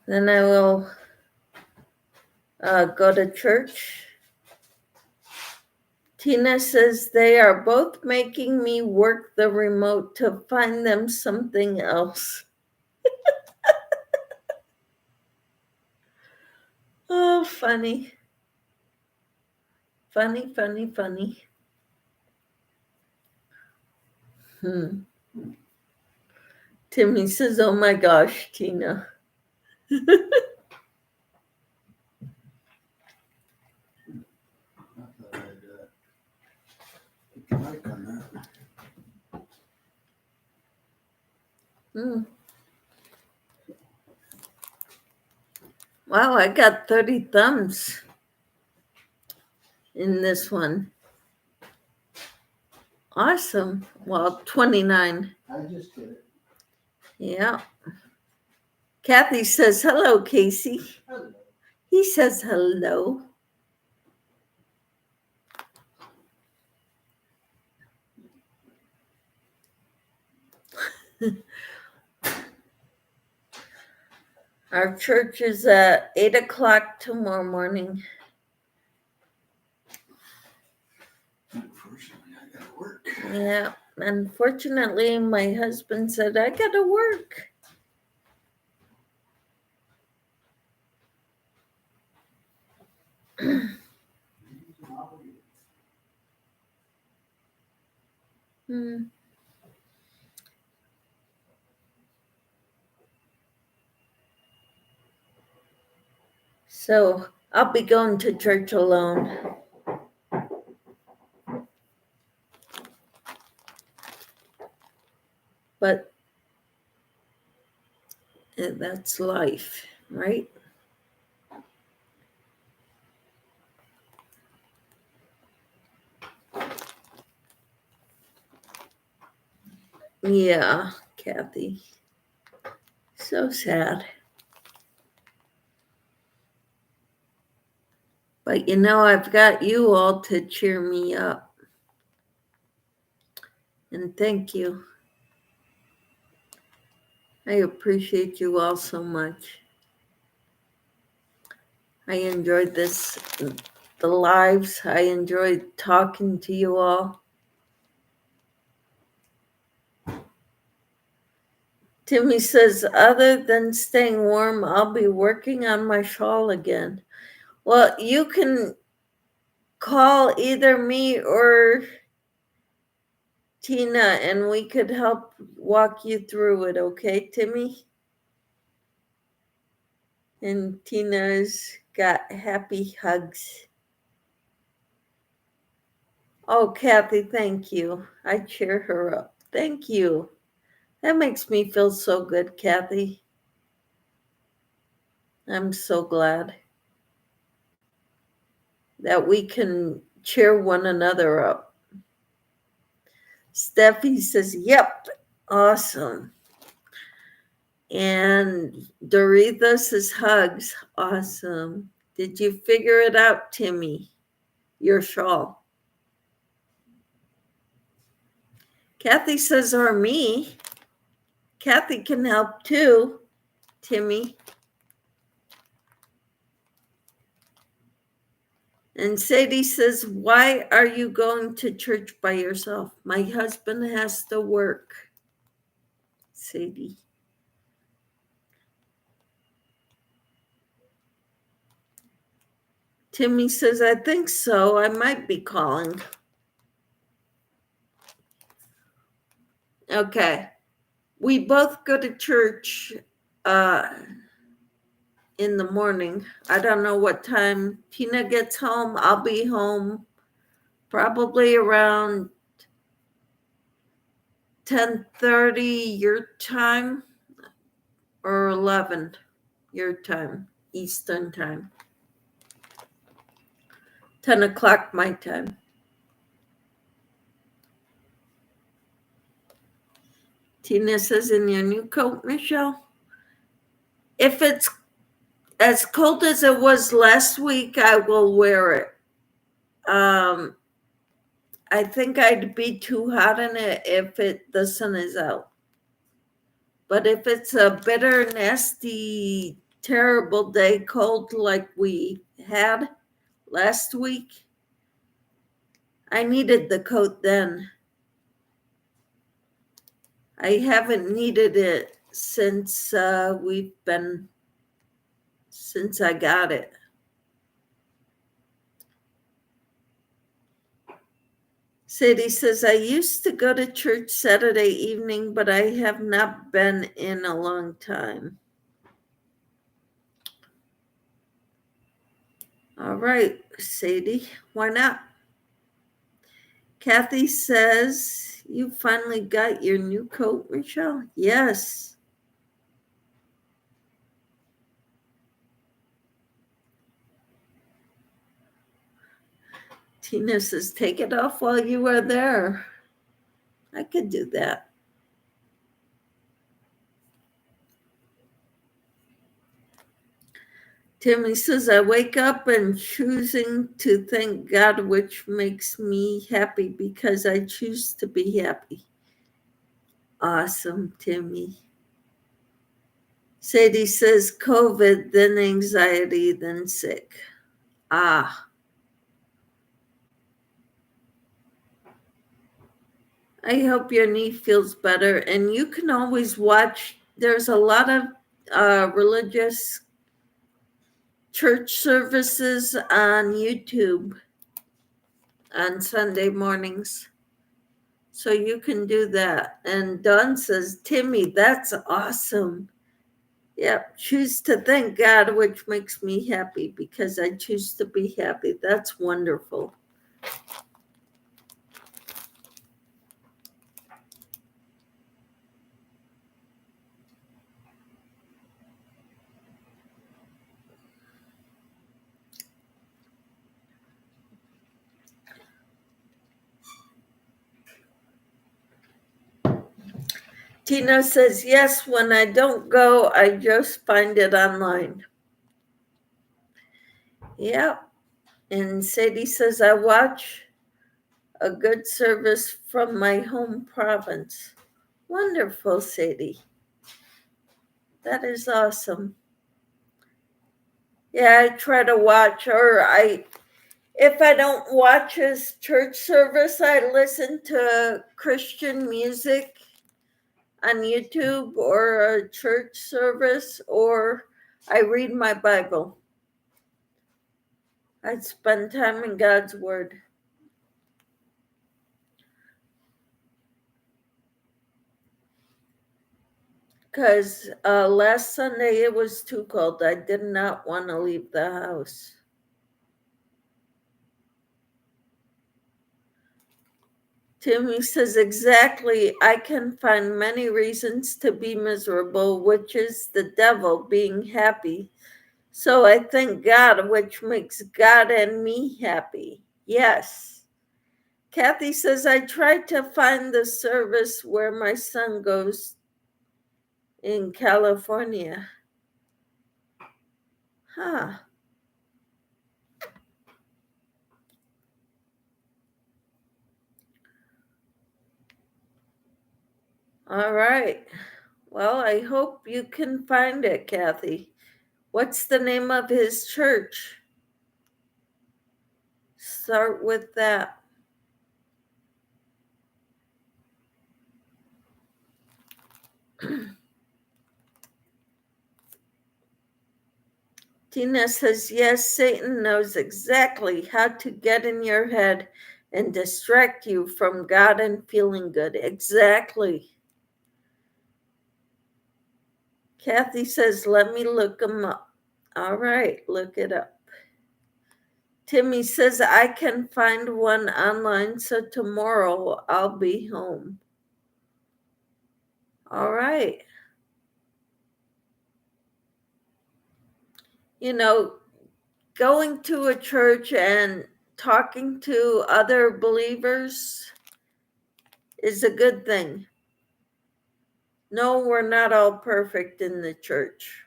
Then I will go to church. Tina says they are both making me work the remote to find them something else. Oh, funny. Funny, funny, funny. Timmy says, oh my gosh, Tina. Hmm. Wow, I got 30 thumbs in this one. Awesome. Well, 29. I just did it. Yeah. Kathy says, hello, Casey. Hello. He says hello. Our church is at 8 o'clock tomorrow morning. Unfortunately, I gotta work. Yeah. Unfortunately, my husband said, I gotta work. Hmm. So I'll be going to church alone. But that's life, right? Yeah, Kathy. So sad. But I've got you all to cheer me up. And thank you. I appreciate you all so much. I enjoyed the lives. I enjoyed talking to you all. Timmy says, other than staying warm, I'll be working on my shawl again. Well, you can call either me or Tina and we could help walk you through it, okay, Timmy? And Tina's got happy hugs. Oh, Kathy, thank you. I cheer her up. Thank you. That makes me feel so good, Kathy. I'm so glad that we can cheer one another up. Steffi says, yep, awesome. And Doretha says, hugs, awesome. Did you figure it out, Timmy? Your shawl. Kathy says, or me. Kathy can help too, Timmy. And Sadie says, why are you going to church by yourself? My husband has to work. Sadie. Timmy says, I think so. I might be calling. Okay. We both go to church in the morning. I don't know what time Tina gets home. I'll be home probably around 10:30 your time or 11 your time, Eastern time. 10 o'clock my time. Tina says, in your new coat, Michelle? If it's as cold as it was last week, I will wear it. I think I'd be too hot in it if the sun is out. But if it's a bitter, nasty, terrible day, cold like we had last week, I needed the coat then. I haven't needed it since I got it. Sadie says, I used to go to church Saturday evening, but I have not been in a long time. All right, Sadie, why not? Kathy says, you finally got your new coat, Michelle? Yes. Tina says, take it off while you are there. I could do that. Timmy says, I wake up and choosing to thank God, which makes me happy because I choose to be happy. Awesome, Timmy. Sadie says, COVID, then anxiety, then sick. Ah. I hope your knee feels better. And you can always watch, there's a lot of religious church services on YouTube on Sunday mornings. So you can do that. And Dawn says, Timmy, that's awesome. Yep, choose to thank God, which makes me happy because I choose to be happy. That's wonderful. Tina says, yes, when I don't go, I just find it online. Yep. And Sadie says, I watch a good service from my home province. Wonderful, Sadie. That is awesome. Yeah, I try to watch, if I don't watch his church service, I listen to Christian music on YouTube or a church service, or I read my Bible. I'd spend time in God's Word. Because last Sunday it was too cold. I did not want to leave the house. Timmy says, exactly. I can find many reasons to be miserable, which is the devil being happy. So I thank God, which makes God and me happy. Yes. Kathy says, I tried to find the service where my son goes in California. Huh. All right. Well, I hope you can find it, Kathy. What's the name of his church? Start with that. Tina says, yes, Satan knows exactly how to get in your head and distract you from God and feeling good. Exactly. Kathy says, let me look him up. All right, look it up. Timmy says, I can find one online, so tomorrow I'll be home. All right. You know, going to a church and talking to other believers is a good thing. No, we're not all perfect in the church.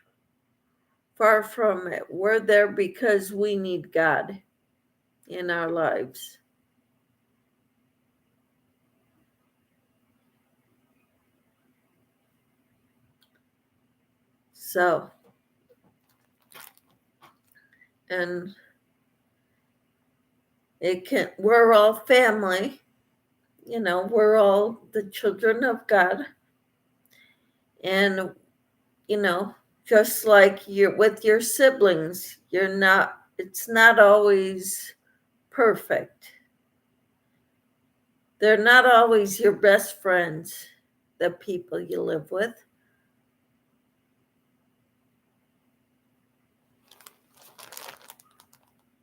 Far from it. We're there because we need God in our lives. So, and we're all family. You know, we're all the children of God. And, you know, just like you're with your siblings, it's not always perfect. They're not always your best friends, the people you live with.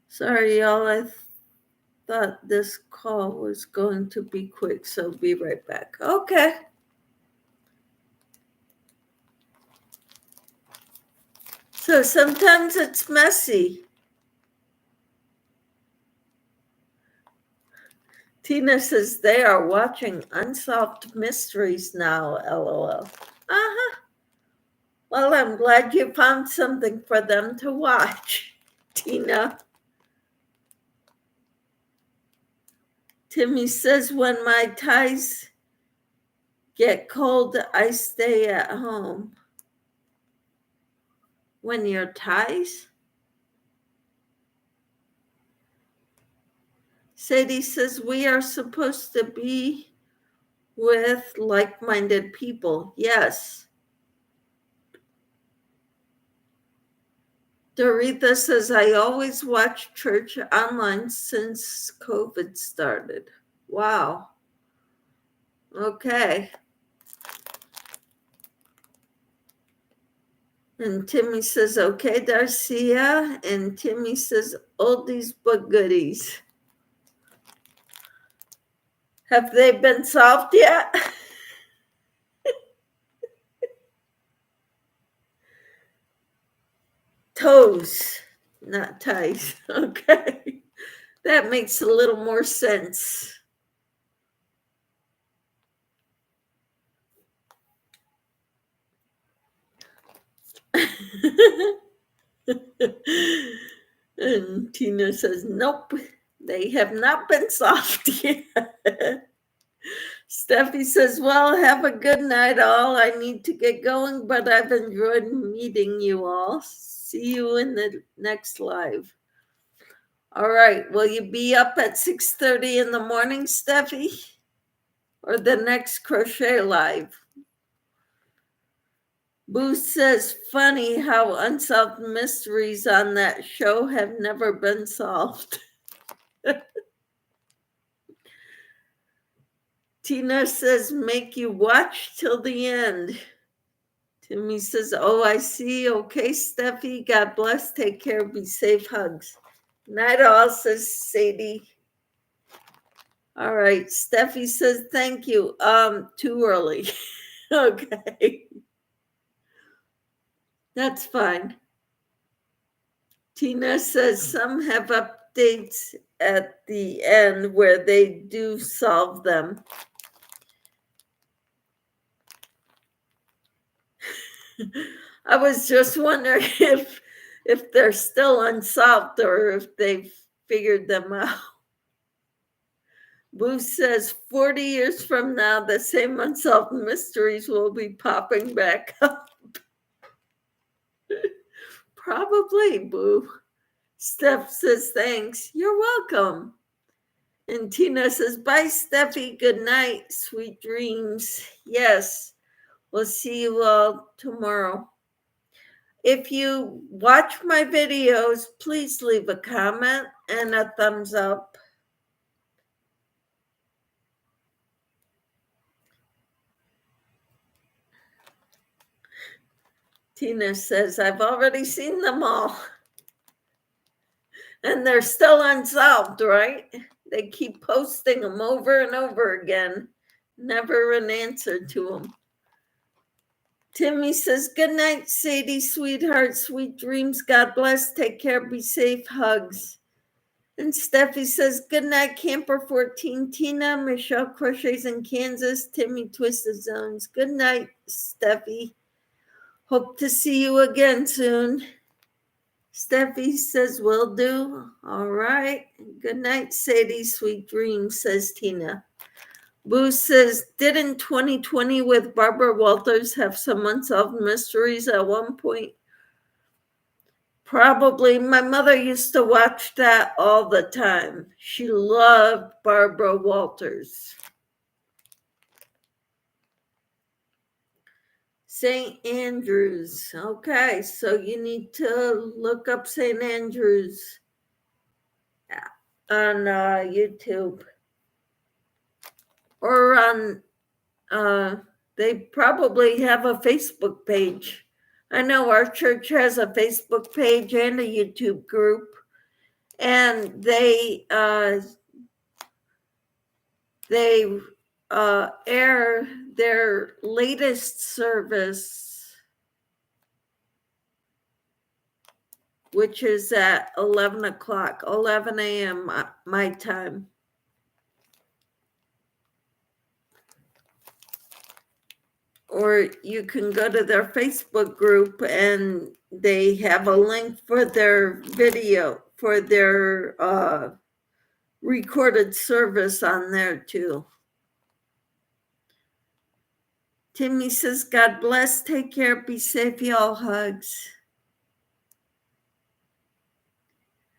Sorry, y'all. I thought this call was going to be quick, so be right back. Okay. So sometimes it's messy. Tina says they are watching Unsolved Mysteries now, LOL. Uh-huh. Well, I'm glad you found something for them to watch, Tina. Timmy says, when my ties get cold, I stay at home. When your ties? Sadie says, we are supposed to be with like-minded people. Yes. Doretha says, I always watch church online since COVID started. Wow. Okay. And Timmy says, okay, Darcia. And Timmy says, oldies but goodies. Have they been solved yet? Toes, not ties. Okay. That makes a little more sense. And Tina says, nope, they have not been solved yet. Steffi says, well, have a good night, all. I need to get going, but I've enjoyed meeting you all. See you in the next live. All right. Will you be up at 6:30 in the morning, Steffi? Or the next crochet live? Boo says, funny how unsolved mysteries on that show have never been solved. Tina says, make you watch till the end. Timmy says, oh, I see. Okay, Steffi, God bless. Take care. Be safe. Hugs. Night all, says Sadie. All right. Steffi says, thank you. Too early. Okay. That's fine. Tina says some have updates at the end where they do solve them. I was just wondering if they're still unsolved or if they've figured them out. Boo says 40 years from now, the same unsolved mysteries will be popping back up. Probably, Boo. Steph says, thanks. You're welcome. And Tina says, bye, Steffi. Good night. Sweet dreams. Yes. We'll see you all tomorrow. If you watch my videos, please leave a comment and a thumbs up. Tina says, I've already seen them all. And they're still unsolved, right? They keep posting them over and over again. Never an answer to them. Timmy says, good night, Sadie, sweetheart, sweet dreams. God bless. Take care. Be safe. Hugs. And Steffi says, good night, Camper 14. Tina, Michelle Crochets in Kansas. Timmy Twisted Zones. Good night, Steffi. Hope to see you again soon. Steffi says, will do. All right. Good night, Sadie. Sweet dreams, says Tina. Boo says, didn't 2020 with Barbara Walters have some unsolved mysteries at one point? Probably. My mother used to watch that all the time. She loved Barbara Walters. St. Andrews. Okay, so you need to look up St. Andrews on YouTube or on, they probably have a Facebook page. I know our church has a Facebook page and a YouTube group, and they air their latest service, which is at 11 o'clock, 11 a.m. my time. Or you can go to their Facebook group and they have a link for their video, for their recorded service on there too. Timmy says, God bless, take care, be safe, y'all, hugs.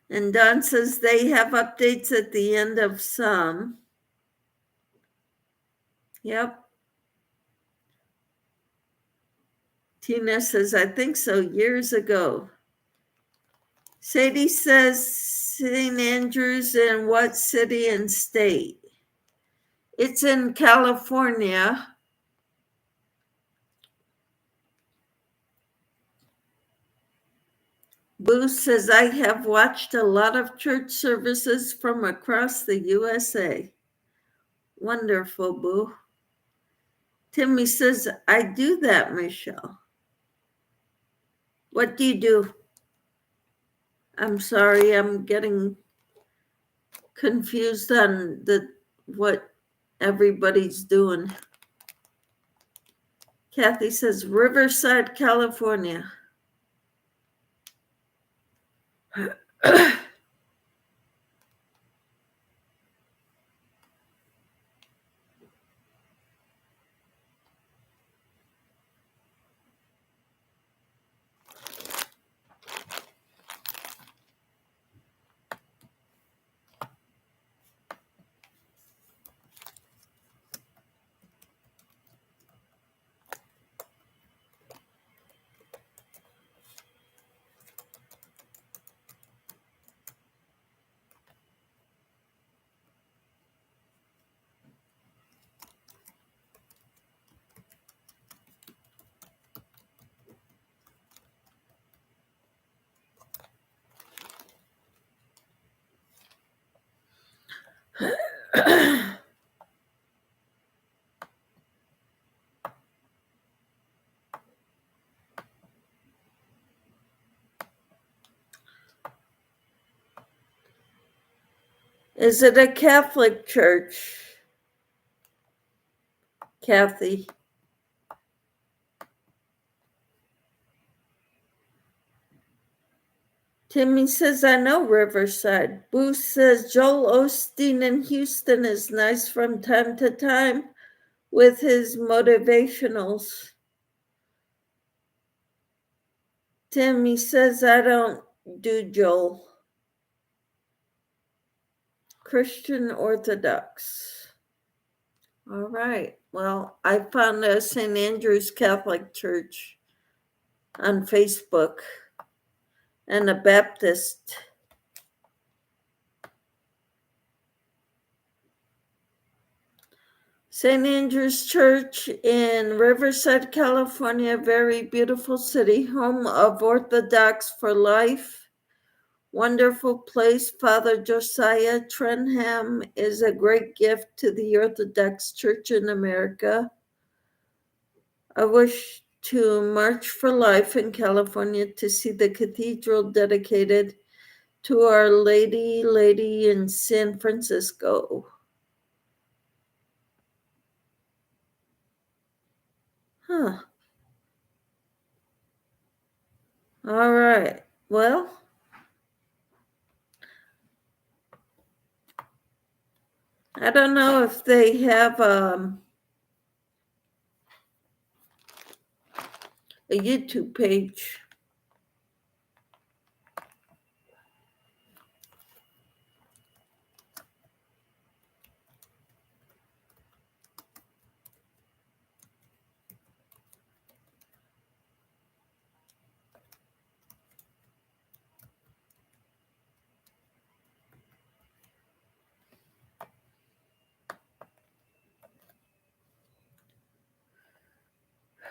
And Don says they have updates at the end of some. Yep. Tina says, I think so, years ago. Sadie says, St. Andrews in what city and state? It's in California. Boo says, I have watched a lot of church services from across the USA. Wonderful, Boo. Timmy says, I do that, Michelle. What do you do? I'm sorry, I'm getting confused on what everybody's doing. Kathy says, Riverside, California. Is it a Catholic church, Kathy? Timmy says, I know Riverside. Boo says, Joel Osteen in Houston is nice from time to time with his motivationals. Timmy says, I don't do Joel. Christian Orthodox. All right. Well, I found a St. Andrew's Catholic Church on Facebook and a Baptist. St. Andrew's Church in Riverside, California, very beautiful city, home of Orthodox for Life. Wonderful place. Father Josiah Trenham is a great gift to the Orthodox Church in America. I wish to March for Life in California to see the cathedral dedicated to Our Lady in San Francisco. Huh. All right. Well, I don't know if they have a YouTube page.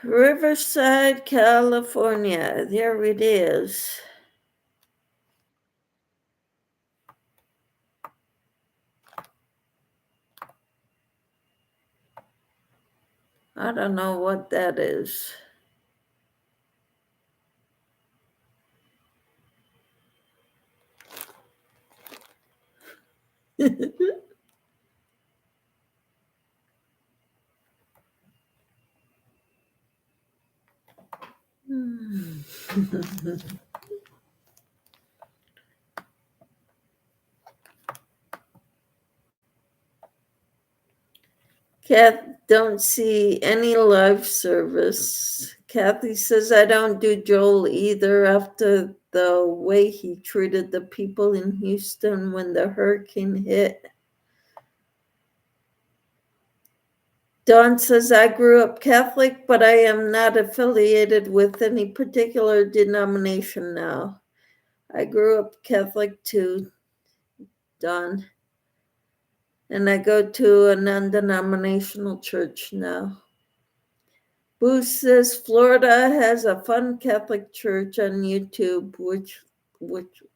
Riverside, California. There it is. I don't know what that is. Don't see any live service. Kathy says, I don't do Joel either after the way he treated the people in Houston when the hurricane hit. Dawn says, I grew up Catholic, but I am not affiliated with any particular denomination now. I grew up Catholic too, Dawn. And I go to a non-denominational church now. Boo says Florida has a fun Catholic church on YouTube, which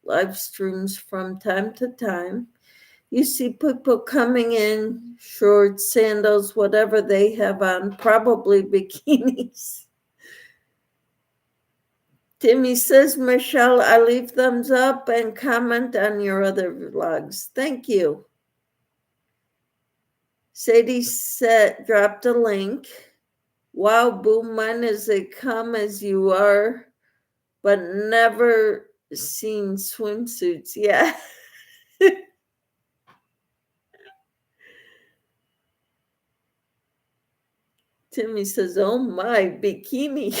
live streams from time to time. You see people coming in, shorts, sandals, whatever they have on, probably bikinis. Timmy says, Michelle, I leave thumbs up and comment on your other vlogs. Thank you. Sadie dropped a link. Wow, Boo, mine is a come as you are, but never seen swimsuits. Yeah. Timmy says, oh my, bikini.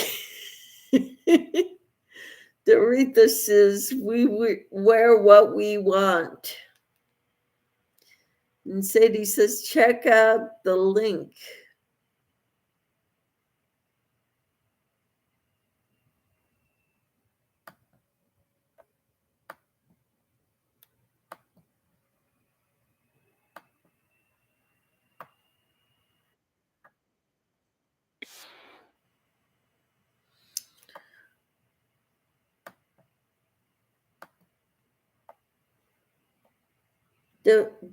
Doretha says, we wear what we want. And Sadie says, check out the link.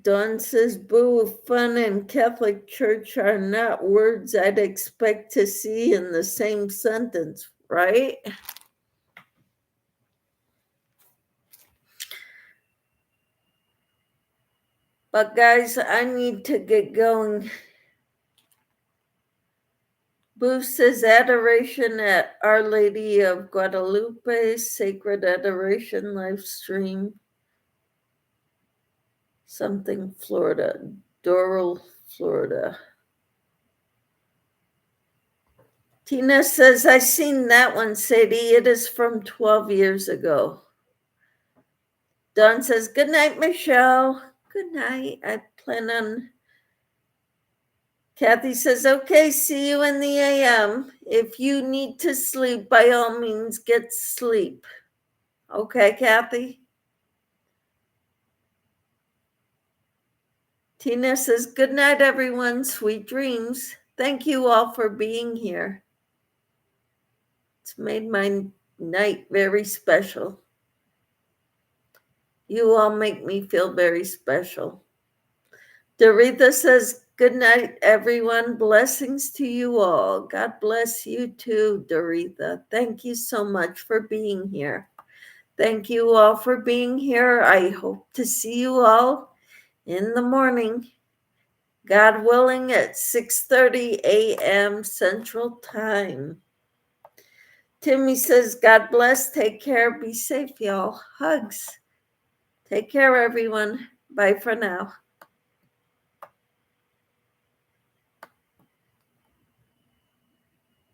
Dawn says, boo, fun and Catholic Church are not words I'd expect to see in the same sentence, right? But guys, I need to get going. Boo says adoration at Our Lady of Guadalupe, Sacred Adoration live stream. Something, Florida, Doral, Florida. Tina says, I seen that one, Sadie. It is from 12 years ago. Dawn says, good night, Michelle. Good night. I plan on. Kathy says, okay, see you in the AM. If you need to sleep, by all means, get sleep. Okay, Kathy? Tina says, good night, everyone. Sweet dreams. Thank you all for being here. It's made my night very special. You all make me feel very special. Doretha says, good night, everyone. Blessings to you all. God bless you too, Doretha. Thank you so much for being here. Thank you all for being here. I hope to see you all in the morning, God willing, at 6:30 a.m. Central Time. Timmy says, God bless. Take care. Be safe, y'all. Hugs. Take care, everyone. Bye for now.